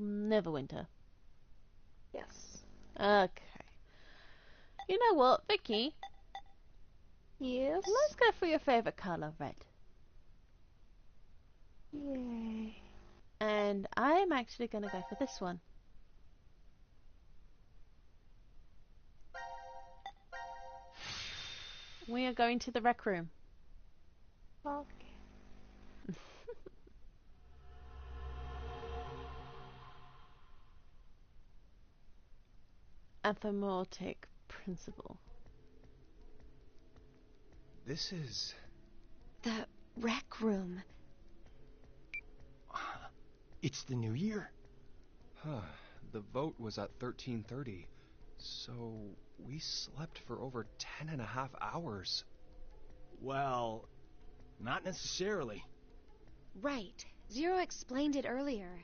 Speaker 1: Neverwinter.
Speaker 2: Yes.
Speaker 1: Okay. You know what, Vicky?
Speaker 2: Yes.
Speaker 1: Let's go for your favourite colour, red.
Speaker 2: Yay.
Speaker 1: And I'm actually going to go for this one. We are going to the rec room.
Speaker 2: Okay.
Speaker 1: Anthropomorphic principle.
Speaker 5: This is...
Speaker 6: The rec room.
Speaker 3: It's the new year.
Speaker 5: Huh. The vote was at 13:30. So we slept for over 10.5 hours.
Speaker 3: Well, not necessarily.
Speaker 6: Right. Zero explained it earlier.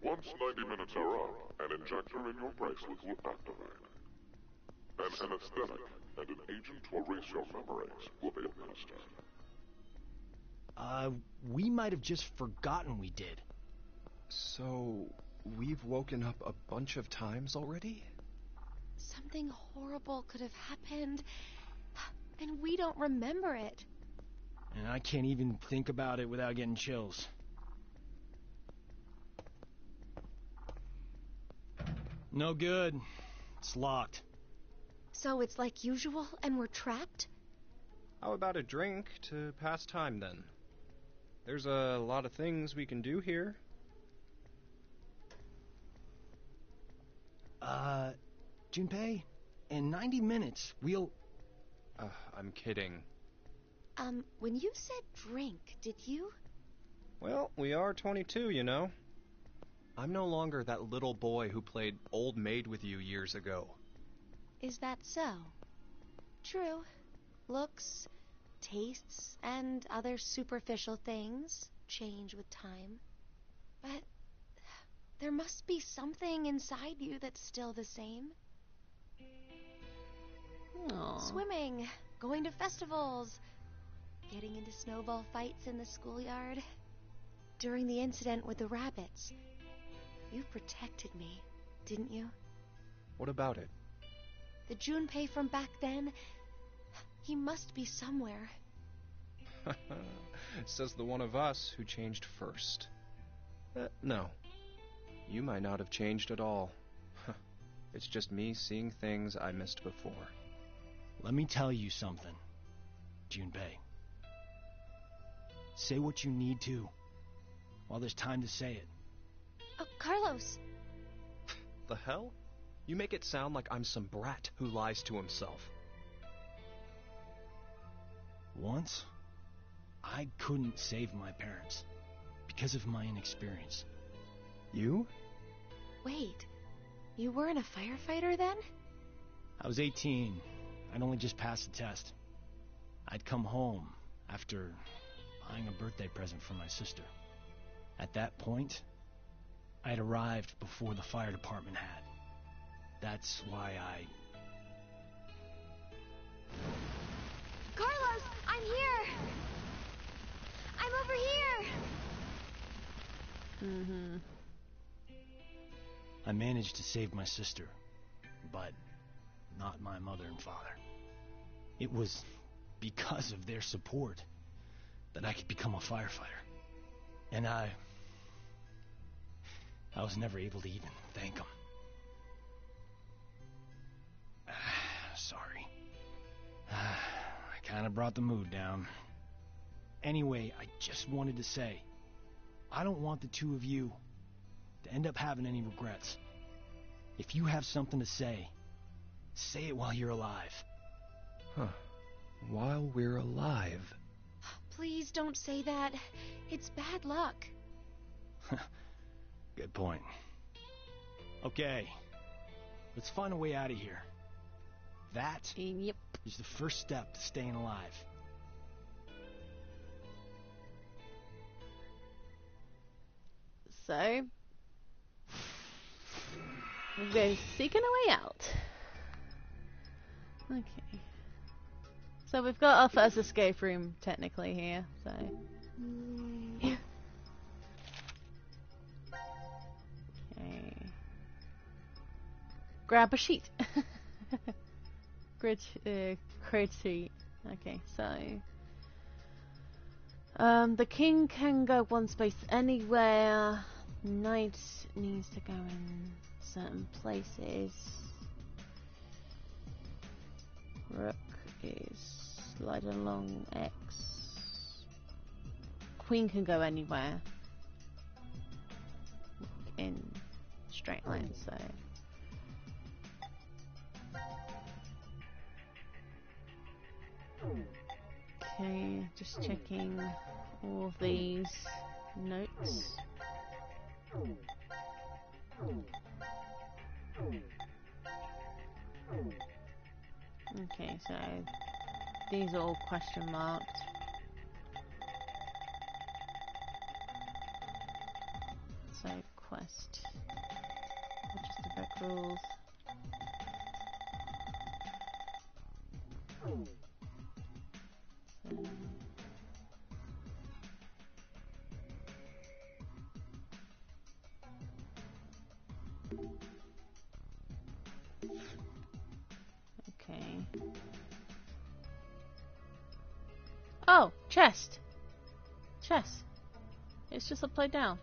Speaker 7: Once 90 minutes are up, an injector in your bracelet will activate. An anesthetic and an agent to erase your memories will be administered.
Speaker 3: We might have just forgotten we did.
Speaker 5: So, we've woken up a bunch of times already?
Speaker 6: Something horrible could have happened, and we don't remember it.
Speaker 3: And I can't even think about it without getting chills. No good. It's locked.
Speaker 6: So it's like usual, and we're trapped?
Speaker 5: How about a drink to pass time then? There's a lot of things we can do here.
Speaker 3: Junpei, in 90 minutes, we'll...
Speaker 5: I'm kidding.
Speaker 6: When you said drink, did you?
Speaker 5: Well, we are 22, you know. I'm no longer that little boy who played old maid with you years ago.
Speaker 6: Is that so? True. Looks, tastes, and other superficial things change with time. But there must be something inside you that's still the same.
Speaker 1: Aww.
Speaker 6: Swimming, going to festivals, getting into snowball fights in the schoolyard. During the incident with the rabbits, you protected me, didn't you?
Speaker 5: What about it?
Speaker 6: The Junpei from back then, he must be somewhere.
Speaker 5: Says the one of us who changed first. No. You might not have changed at all. It's just me seeing things I missed before.
Speaker 3: Let me tell you something, Junpei. Say what you need to, while there's time to say it.
Speaker 6: Oh, Carlos!
Speaker 5: The hell? You make it sound like I'm some brat who lies to himself.
Speaker 3: Once, I couldn't save my parents because of my inexperience.
Speaker 5: You?
Speaker 6: Wait, you weren't a firefighter then?
Speaker 3: I was 18. I'd only just passed the test. I'd come home after buying a birthday present for my sister. At that point, I had arrived before the fire department had. That's why I...
Speaker 11: Carlos, I'm here! I'm over here!
Speaker 1: Mm-hmm.
Speaker 3: I managed to save my sister, but not my mother and father. It was because of their support that I could become a firefighter. And I was never able to even thank them. Sorry. I kind of brought the mood down. Anyway, I just wanted to say, I don't want the two of you to end up having any regrets. If you have something to say it while you're alive.
Speaker 5: Huh. While we're alive.
Speaker 6: Please don't say that. It's bad luck.
Speaker 3: Good point. Okay, let's find a way out of here. That
Speaker 1: Yep.
Speaker 3: is the first step to staying alive.
Speaker 1: So, we'll go seeking a way out. Okay. So we've got our first escape room technically here, so... Okay. Grab a sheet. Grid sheet. Okay, so... the king can go one space anywhere. Knight needs to go in certain places. Rook is sliding along X. Queen can go anywhere in straight lines, so... Okay, just checking all of these notes. Okay, so these are all question marked. So quest, register back rules. Okay. Oh, chest. Chest. It's just upside down.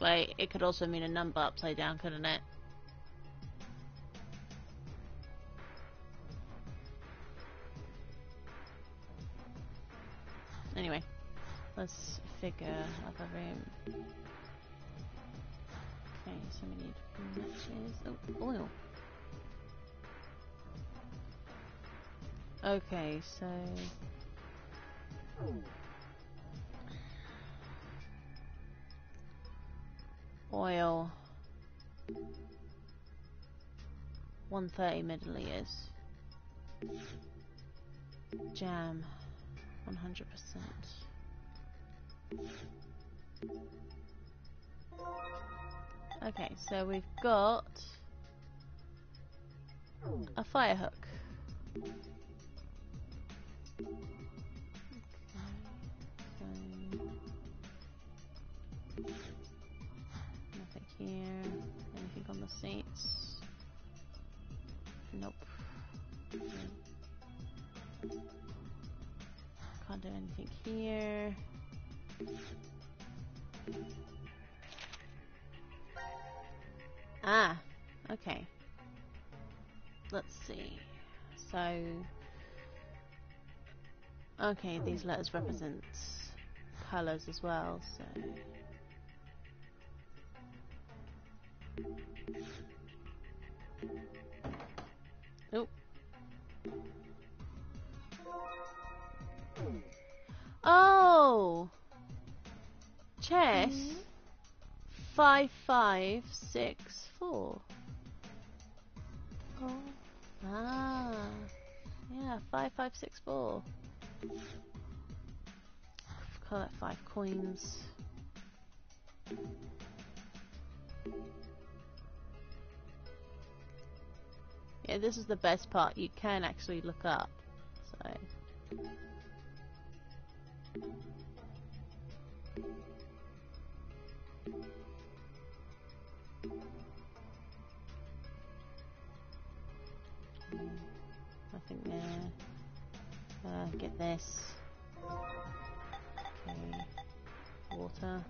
Speaker 1: Wait, it could also mean a number upside down, couldn't it? Anyway, let's figure out the room. Okay, so we need matches. Oh, oil. Okay, so... Oil. 130 milliliters. Jam. 100%. Okay, so we've got a fire hook. Okay, so nothing here. Anything on the seats? Nope. Can't do anything here. Ah, okay. Let's see. So, okay, these letters represent colours as well, so... Oh. Oh! Chess 5564.
Speaker 2: Oh.
Speaker 1: Ah, yeah, 5564. Collect 5 coins. Yeah, this is the best part. You can actually look up. So. Nothing there. Get this. Okay. Water.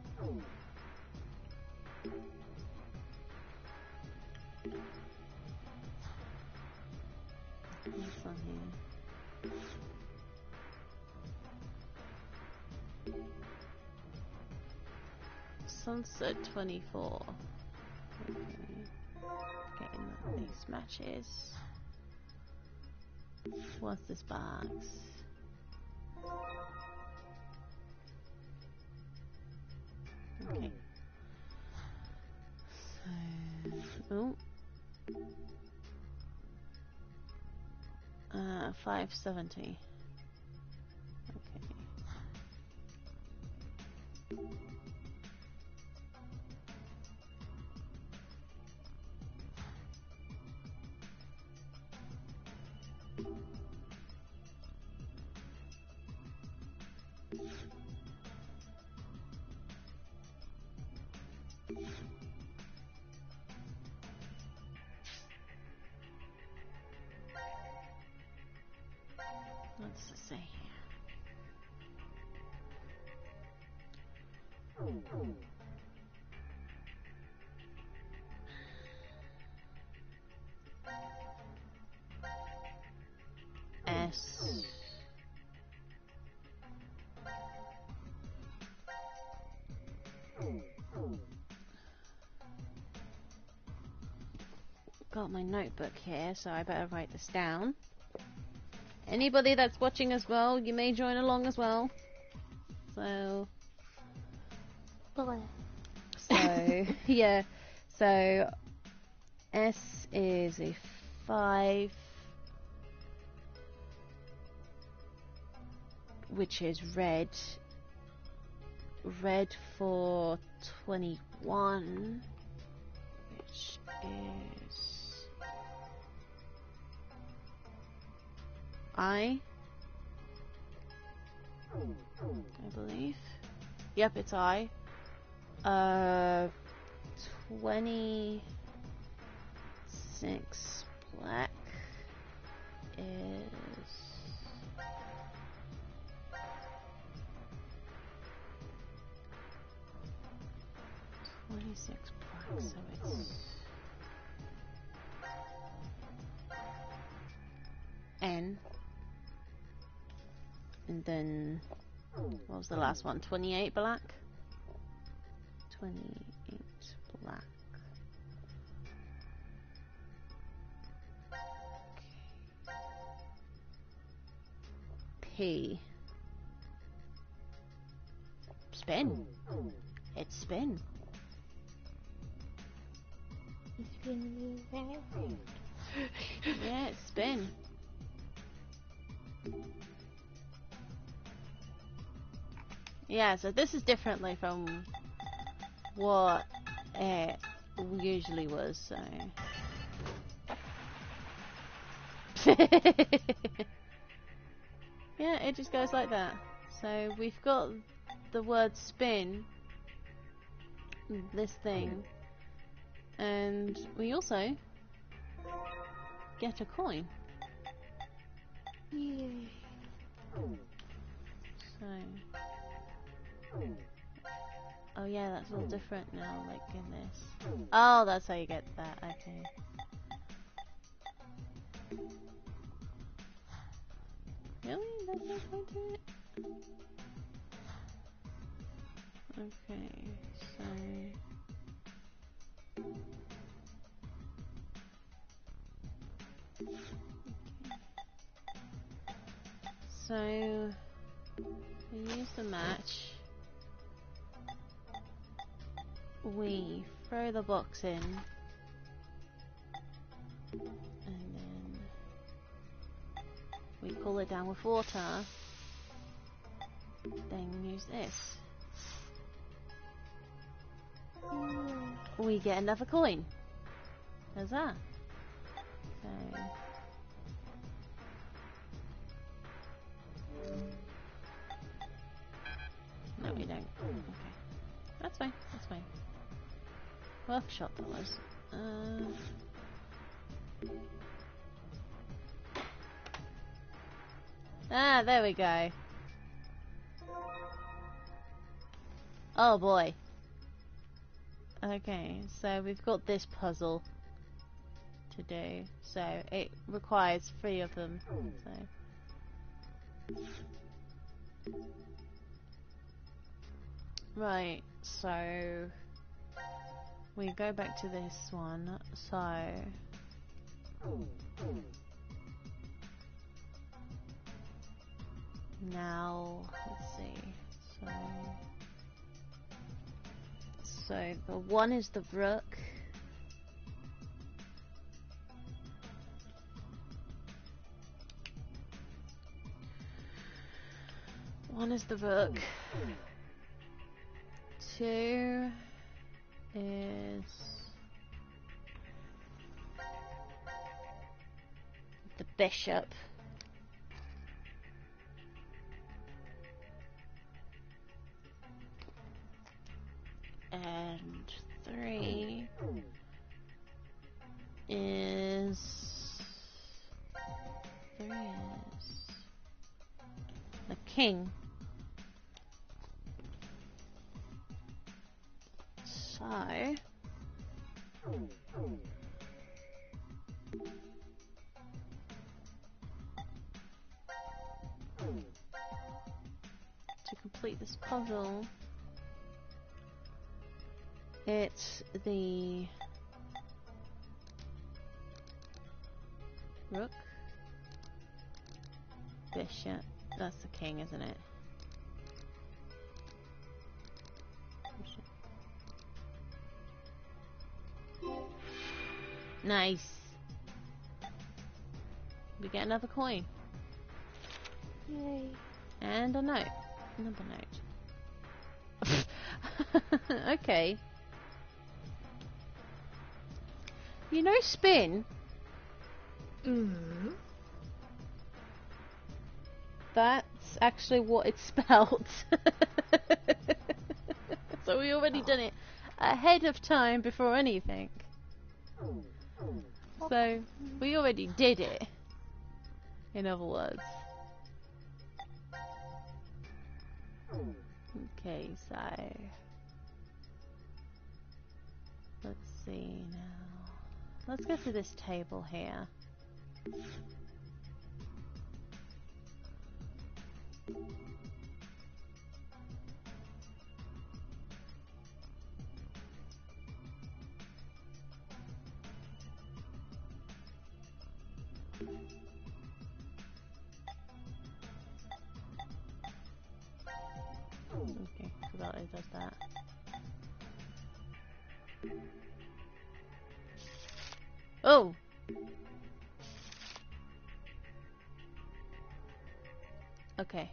Speaker 1: What's on here? Sunset 24. Okay. Getting these matches. What's this box? Okay. So, 570. Okay. What's it say here? S. Got my notebook here, so I better write this down. Anybody that's watching as well, you may join along as well. So, yeah. So, S is a 5, which is red. Red for 21, which is I believe. Yep, it's I. 26 black is 26 black, so it's N. And then, what was the last one? 28 black? 28 black. P. Spin. It's spin. Yeah, it's spin. Yeah, so this is differently from what it usually was, so... Yeah, it just goes like that. So we've got the word spin, this thing, and we also get a coin. Yay. So... Oh yeah, that's all different now, like in this. Oh, that's how you get that, okay. Really? That's no point to it? Okay, so... So... we use the match. We throw the box in. And then... we cool it down with water, then use this. We get another coin. There's that. So no, we don't. Okay, that's fine. That's fine. Worth shot that was. Ah, there we go. Oh boy. Okay, so we've got this puzzle to do. So it requires 3 of them. So. Right, so we go back to this one. So now let's see. So the one is the rook. One is the rook. 2 is the bishop. And 3 is the king. So to complete this puzzle, it's the rook, bishop, that's the king, isn't it? Bishop. Nice. We get another coin.
Speaker 11: Yay.
Speaker 1: And a note. Another note. Okay. You know spin?
Speaker 2: Mm.
Speaker 1: That's actually what it's spelled. So we already done it ahead of time before anything. So we already did it. In other words. Okay, so let's see now. Let's go to this table here. Okay, forgot it does that. Oh! Okay.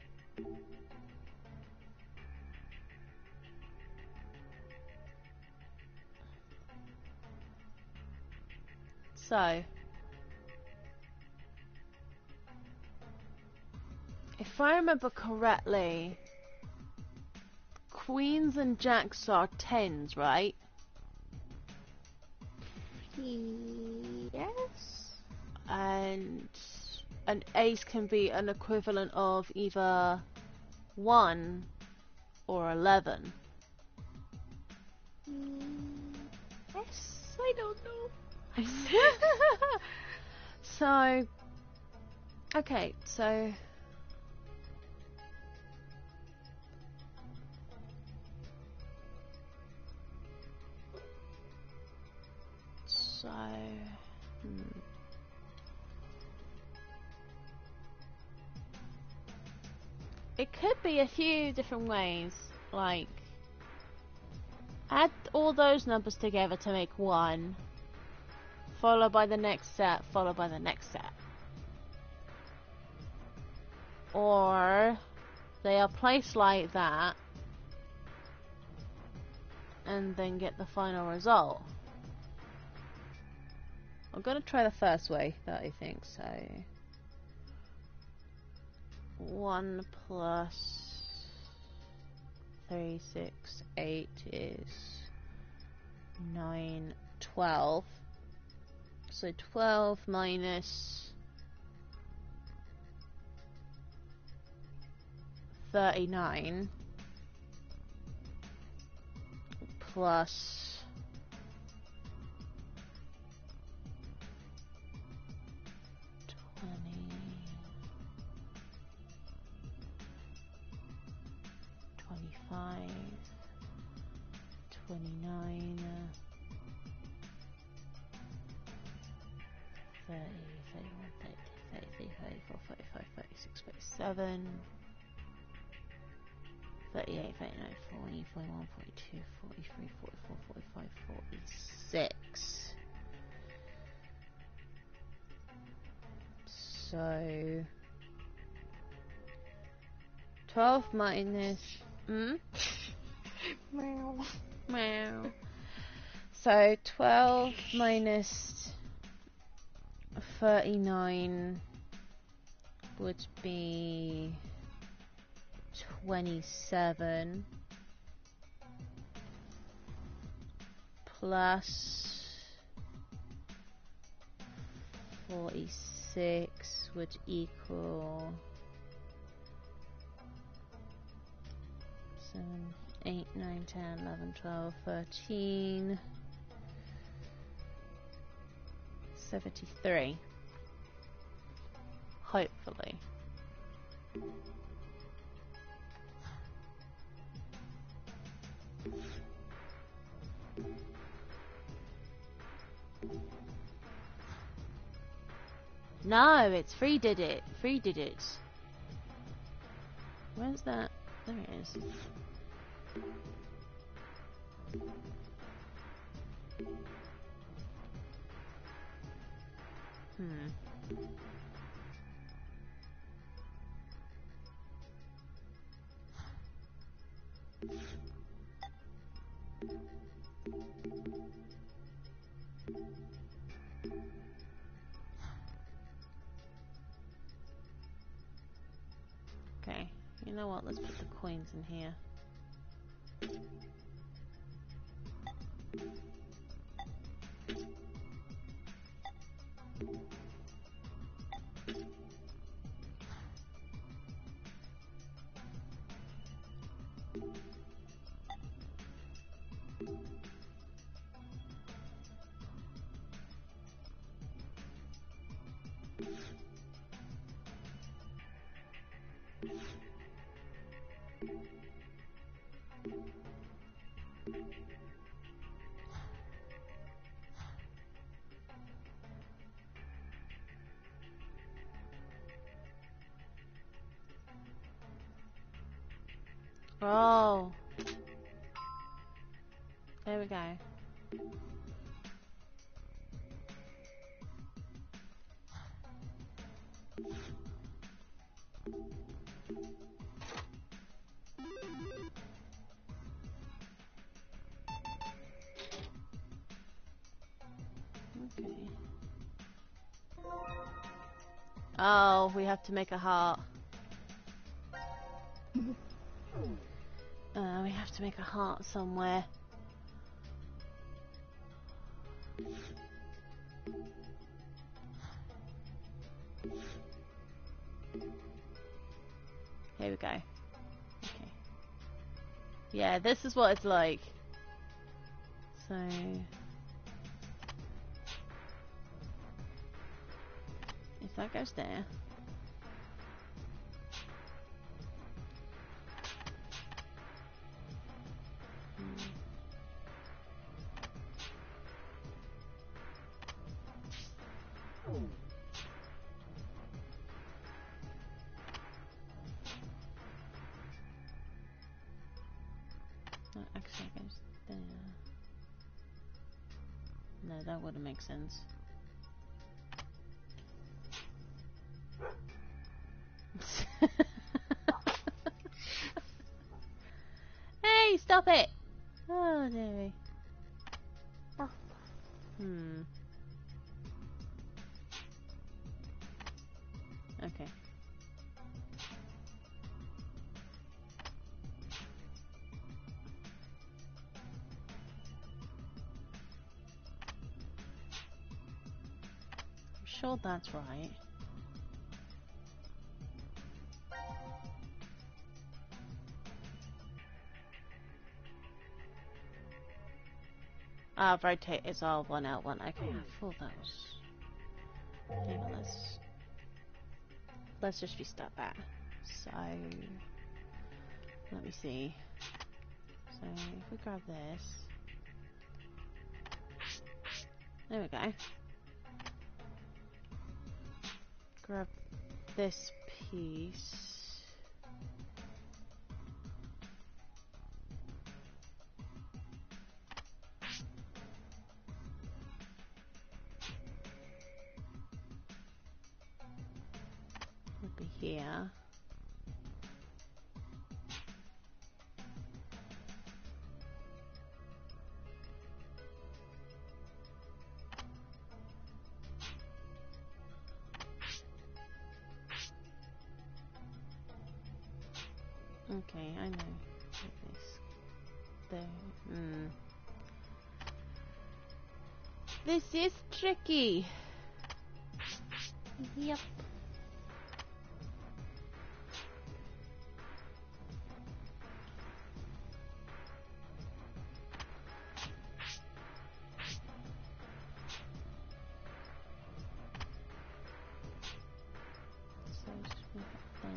Speaker 1: So, if I remember correctly, queens and jacks are 10s, right?
Speaker 11: Yes.
Speaker 1: And an ace can be an equivalent of either 1 or 11.
Speaker 2: Yes, I don't know.
Speaker 1: So, okay, so it could be a few different ways, like add all those numbers together to make 1, followed by the next set, followed by the next set. Or they are placed like that and then get the final result. I'm gonna try the first way that I think so. 1 plus 3, 6, 8 is 9, 12. So 12 minus 39 plus 20, 25, 29, 30, 31, 32, 33, 34, 35, 36, 37, 38, 39, 40, 41, 42, 43, 44, 45, 46. So 12 minus
Speaker 2: Meow.
Speaker 1: meow. So 12 minus 39 would be 27 plus 46 would equal 7, 8, 9, 10, 11, 12, 13, 73. Hopefully. No, it's 3 digit. 3 digits. Where's that? There it is. Okay, you know what? Let's put the coins in here. Oh. There we go. Okay. Oh, we have to make a heart. We have to make a heart somewhere. Here we go. Okay. Yeah, this is what it's like. So... if that goes there... that actually goes there. No, that wouldn't make sense. Please stop it! Oh, dearie. Okay. I'm sure that's right. Ah, rotate is all one out one. Okay, I thought that was. Hang on, let's just restart that. So let me see. So if we grab this, there we go. Grab this piece. Would be here. Okay, I know. This. There. This is tricky.
Speaker 11: Yep.
Speaker 1: So just move it there.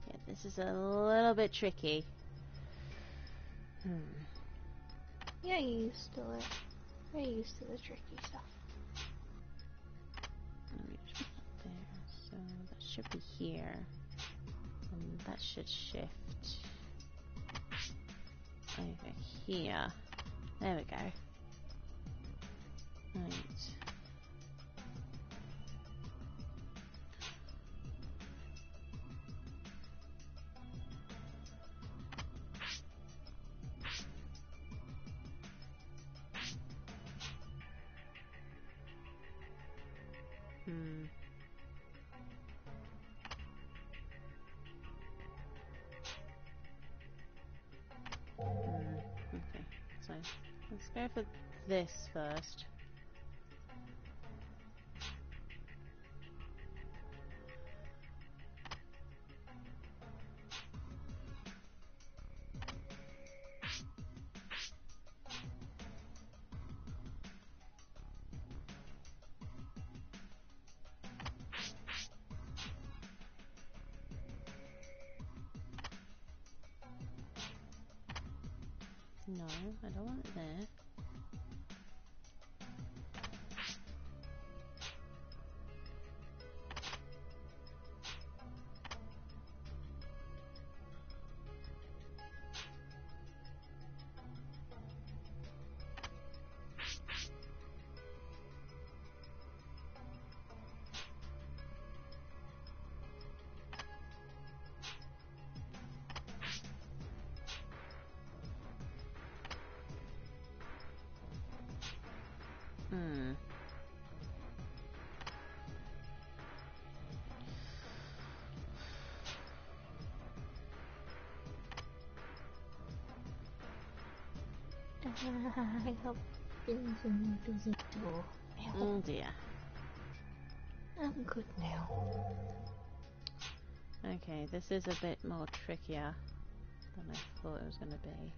Speaker 1: Yeah, this is a little bit tricky.
Speaker 2: Yeah, you're used to it. You're used to the tricky stuff.
Speaker 1: Let me just put that there. So that should be here. And that should shift over here. There we go. Right. Okay, so let's go for this first. No, I don't want it there.
Speaker 2: I hope Vincent doesn't do.
Speaker 1: Oh dear.
Speaker 2: I'm good now.
Speaker 1: Okay, this is a bit more trickier than I thought it was going to be.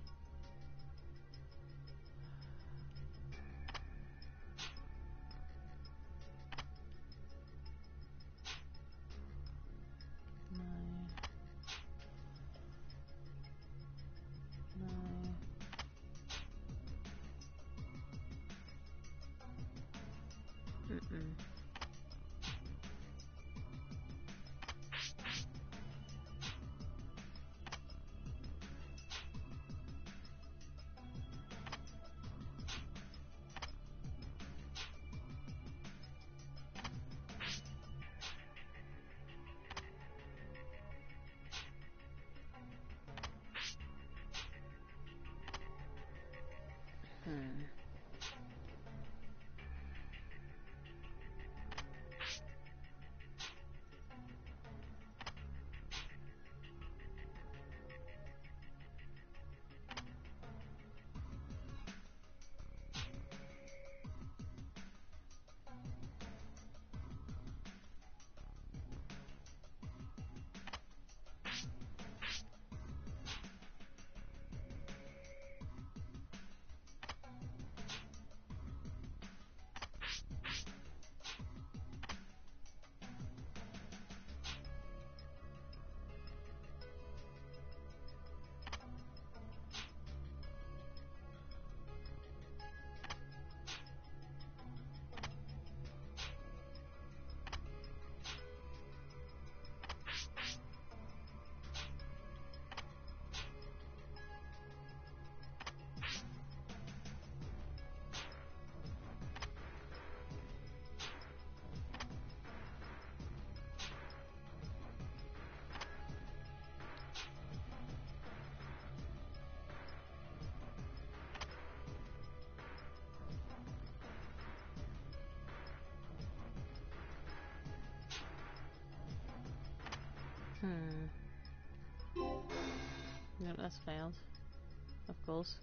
Speaker 1: No, that's failed. Of course.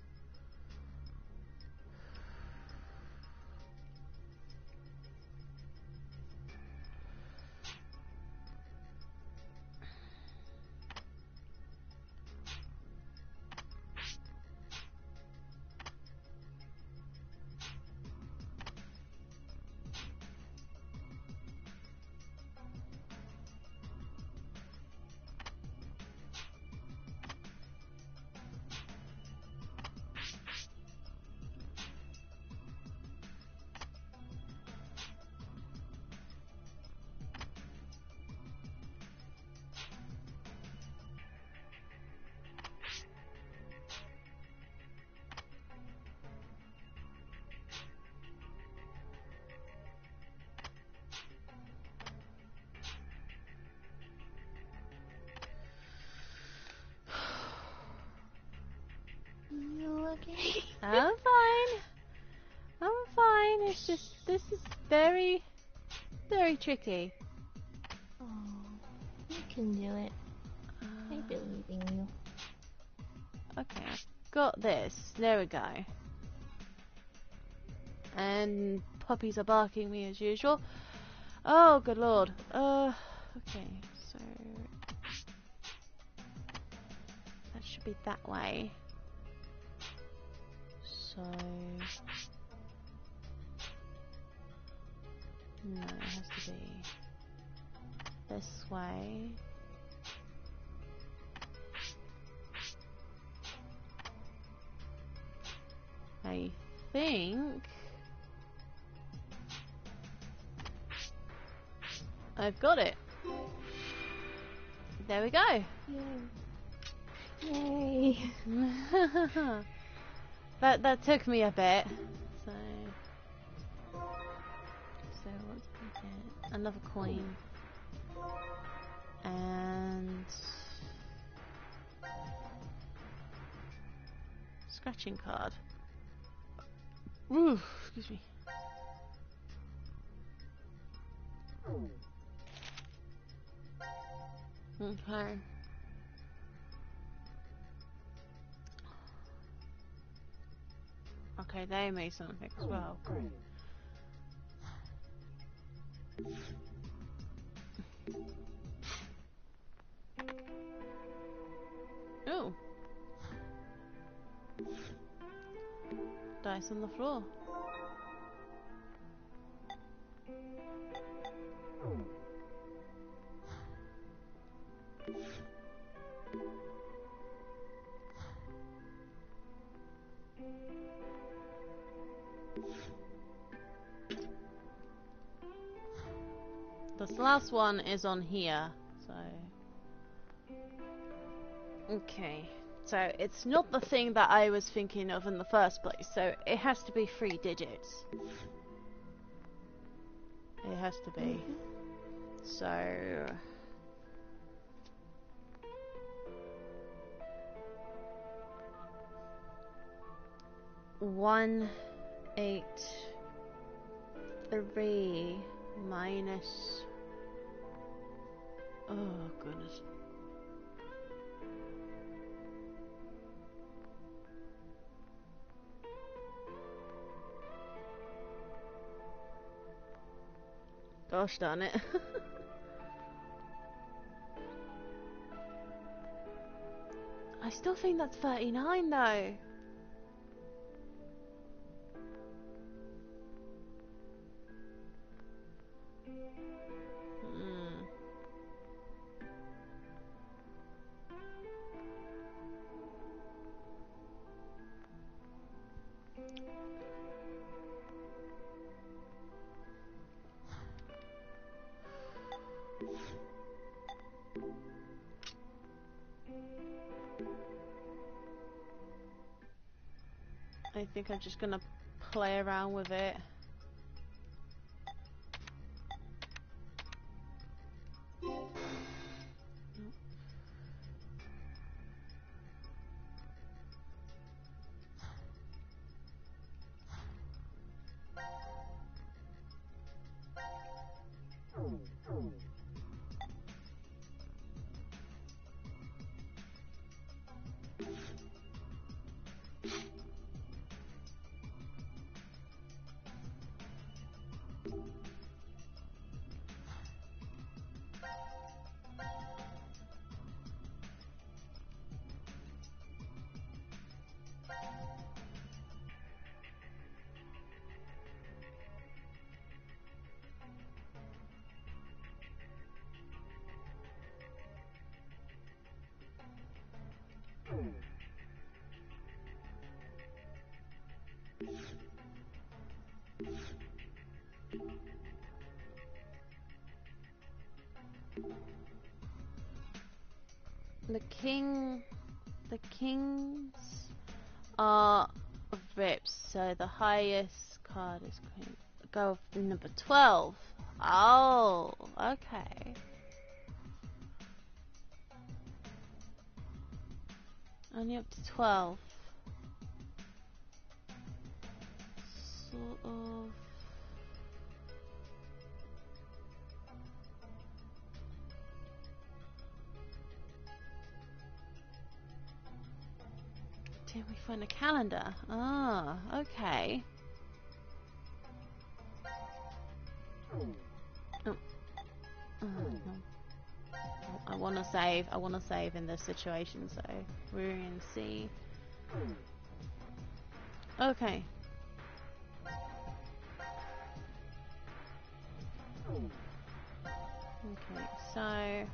Speaker 2: You okay?
Speaker 1: I'm fine. I'm fine. It's just, this is very, very tricky.
Speaker 2: Oh, you can do it. I believe in you.
Speaker 1: Okay, I've got this. There we go. And puppies are barking me as usual. Oh, good lord. Okay, so that should be that way. So no, it has to be this way. I think I've got it. There we go.
Speaker 2: Yay.
Speaker 1: That took me a bit. So what did we get? Another coin. And scratching card. Ooh, excuse me. Okay. Okay, they made something as well. Great. Oh. Dice on the floor. This last one is on here, so... Okay, so it's not the thing that I was thinking of in the first place, so it has to be 3 digits. It has to be. So... 183 minus. Oh goodness. Gosh darn it. I still think that's 39 though. I think I'm just gonna play around with it. The kings are rips, so the highest card is queen. Go for number 12. Oh, okay. Only up to 12. Sort of. Did we find a calendar? Ah, okay. Oh. Oh, no. I want to save. I want to save in this situation, so we're in C. Okay. Okay, so...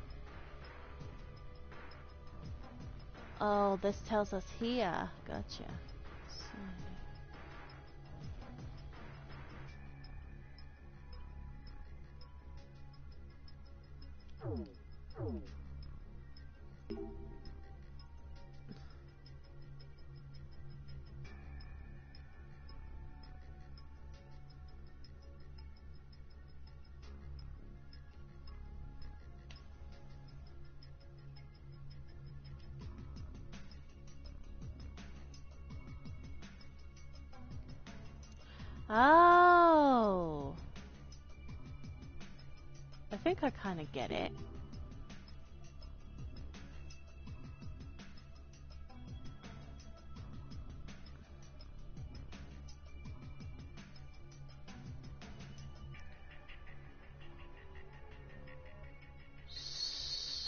Speaker 1: Oh, this tells us here. Gotcha. Oh! I think I kind of get it.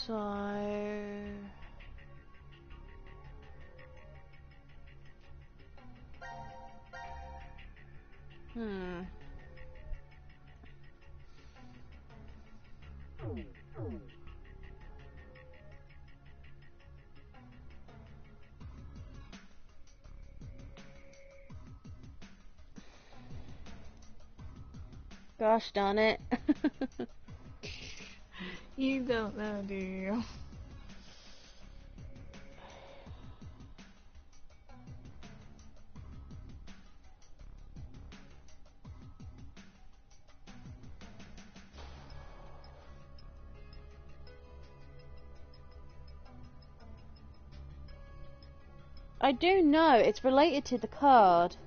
Speaker 1: So... Gosh darn it.
Speaker 2: You don't know, do you?
Speaker 1: I do know it's related to the card.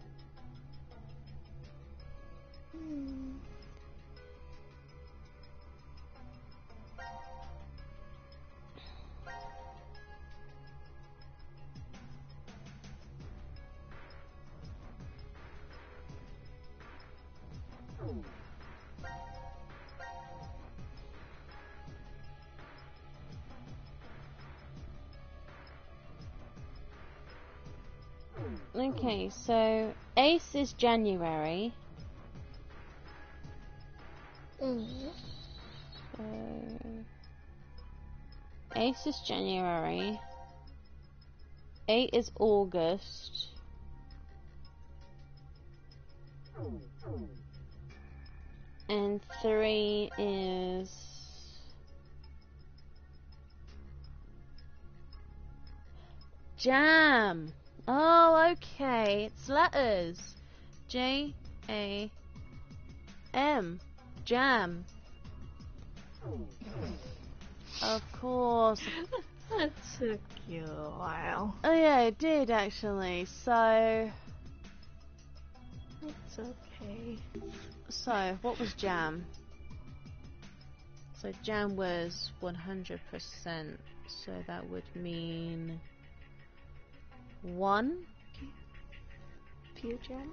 Speaker 1: Okay, so Ace is January. So Ace is January. 8 is August. And 3 is Jam. Oh, okay. It's letters. J-A-M. Jam. Of course.
Speaker 2: That took you a while.
Speaker 1: Oh yeah, it did actually. So
Speaker 2: It's okay.
Speaker 1: So, what was Jam? So Jam was 100%, so that would mean 1.
Speaker 2: Pure Jam?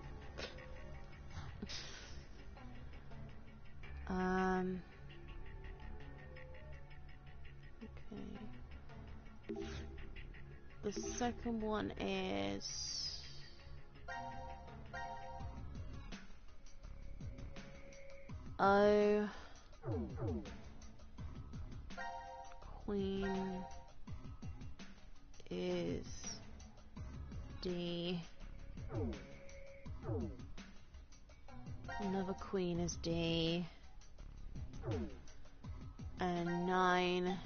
Speaker 1: Okay. The second one is O. Queen is D. Another queen is D. And 9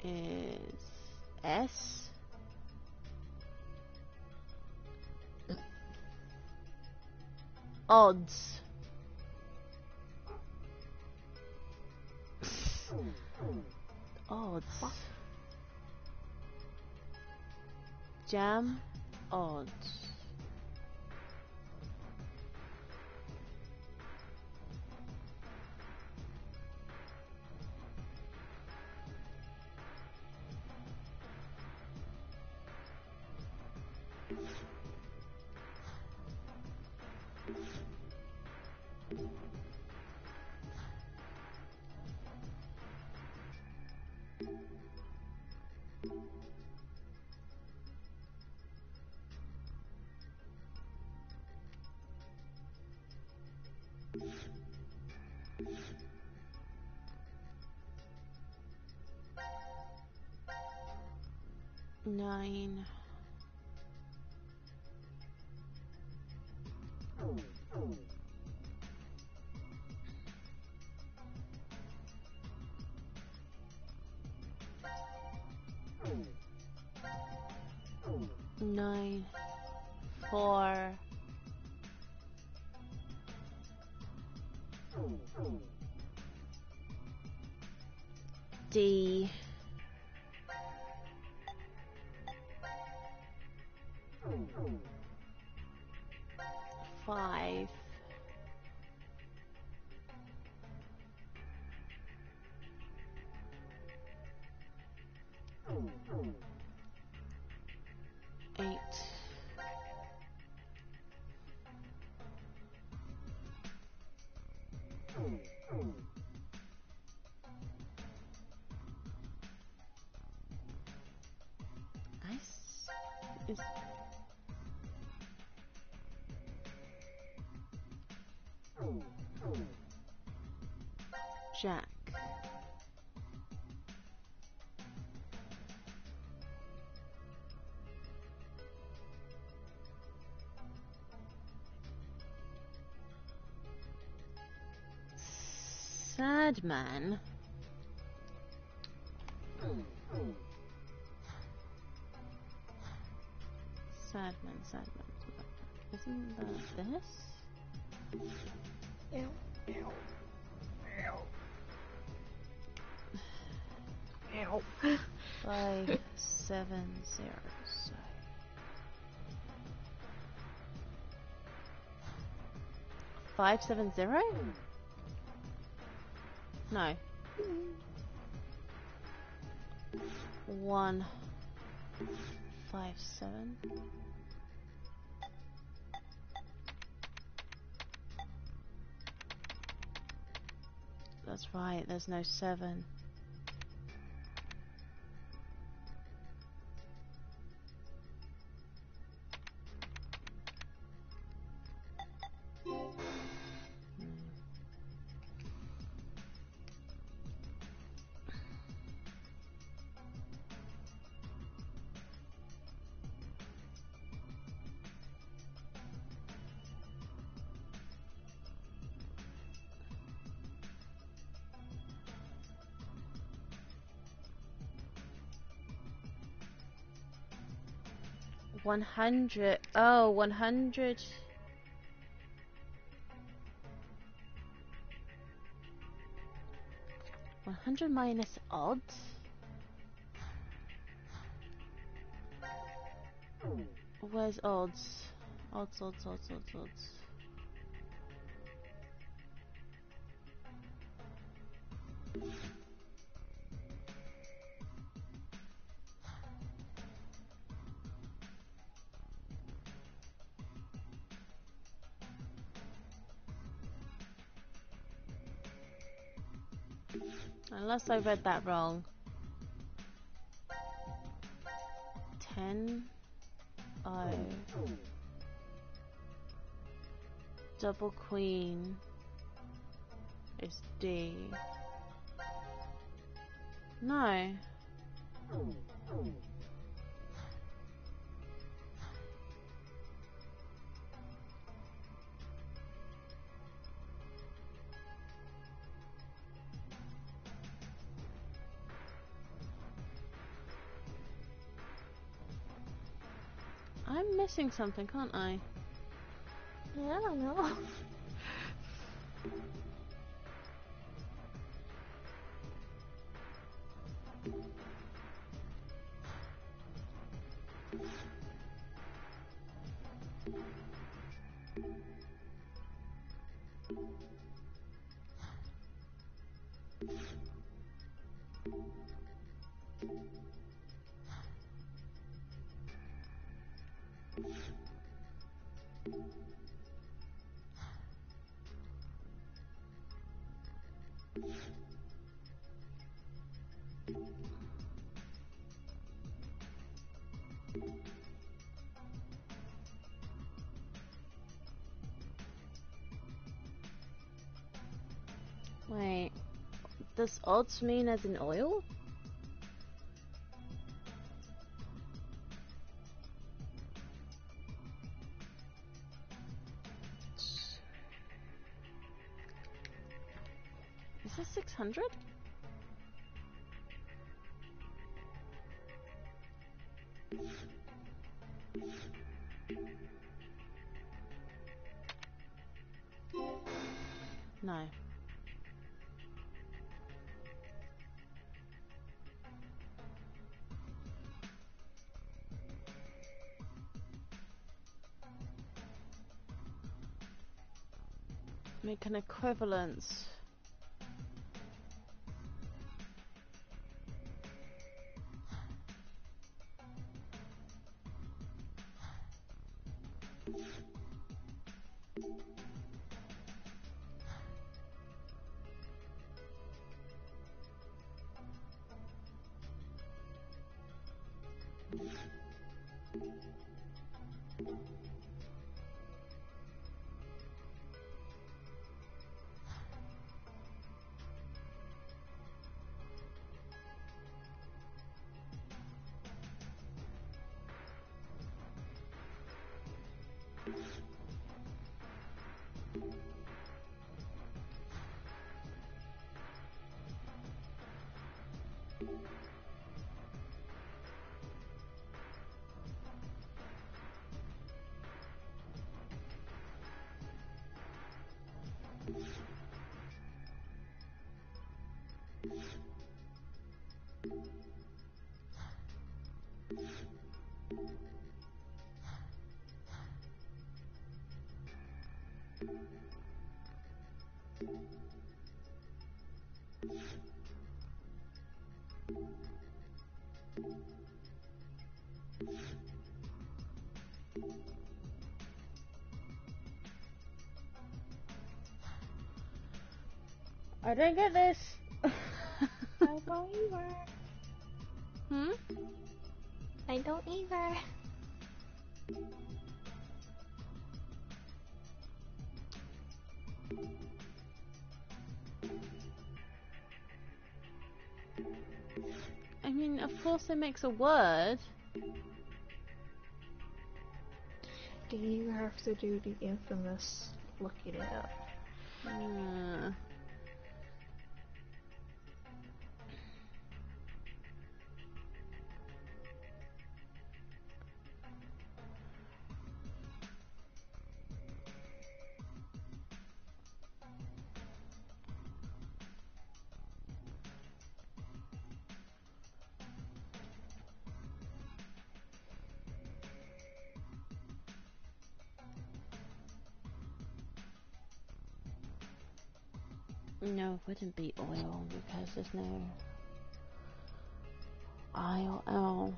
Speaker 1: is S. Odds. Odds. Jam. Odds. Nine. Nine. 4. D. 5. 8. 'Ice is Jack. Sad man. Sad man, sad man. Isn't that this?
Speaker 2: Ew. Ew. Ew. Ew.
Speaker 1: 570. So 570? No. 157. That's right, there's no 7. $100. Oh, 100. 100 minus odds? Where's odds? Odds. Unless I read that wrong. 10. Oh. Double queen is D. No. I'm missing something, can't I?
Speaker 11: I don't know. Wait, does odds mean as in oil? Is this 600? No. Make an equivalence.
Speaker 1: I don't get this.
Speaker 2: I don't either.
Speaker 1: Hmm?
Speaker 2: I don't either.
Speaker 1: I mean, of course it makes a word.
Speaker 2: Do you have to do the infamous looking it up?
Speaker 1: No, it wouldn't be oil because there's no IOL.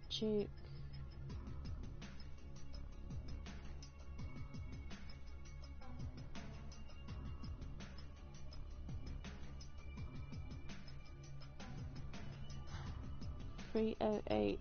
Speaker 1: Cheek. $308.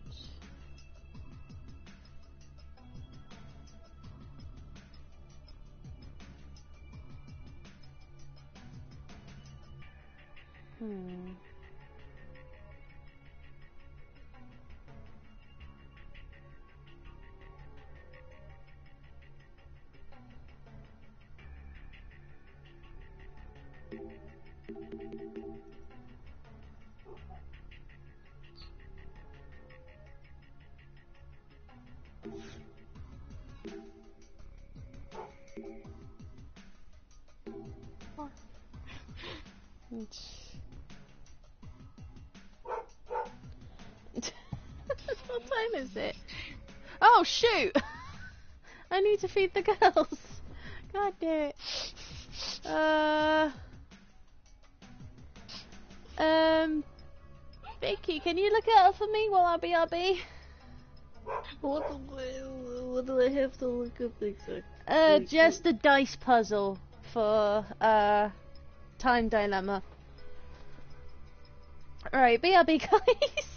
Speaker 1: What time is it? Oh shoot! I need to feed the girls. God damn it. Vicky, can you look it up for me while I BRB?
Speaker 2: What do I have to look up exactly?
Speaker 1: Just a dice puzzle for time dilemma. Right, BRB guys.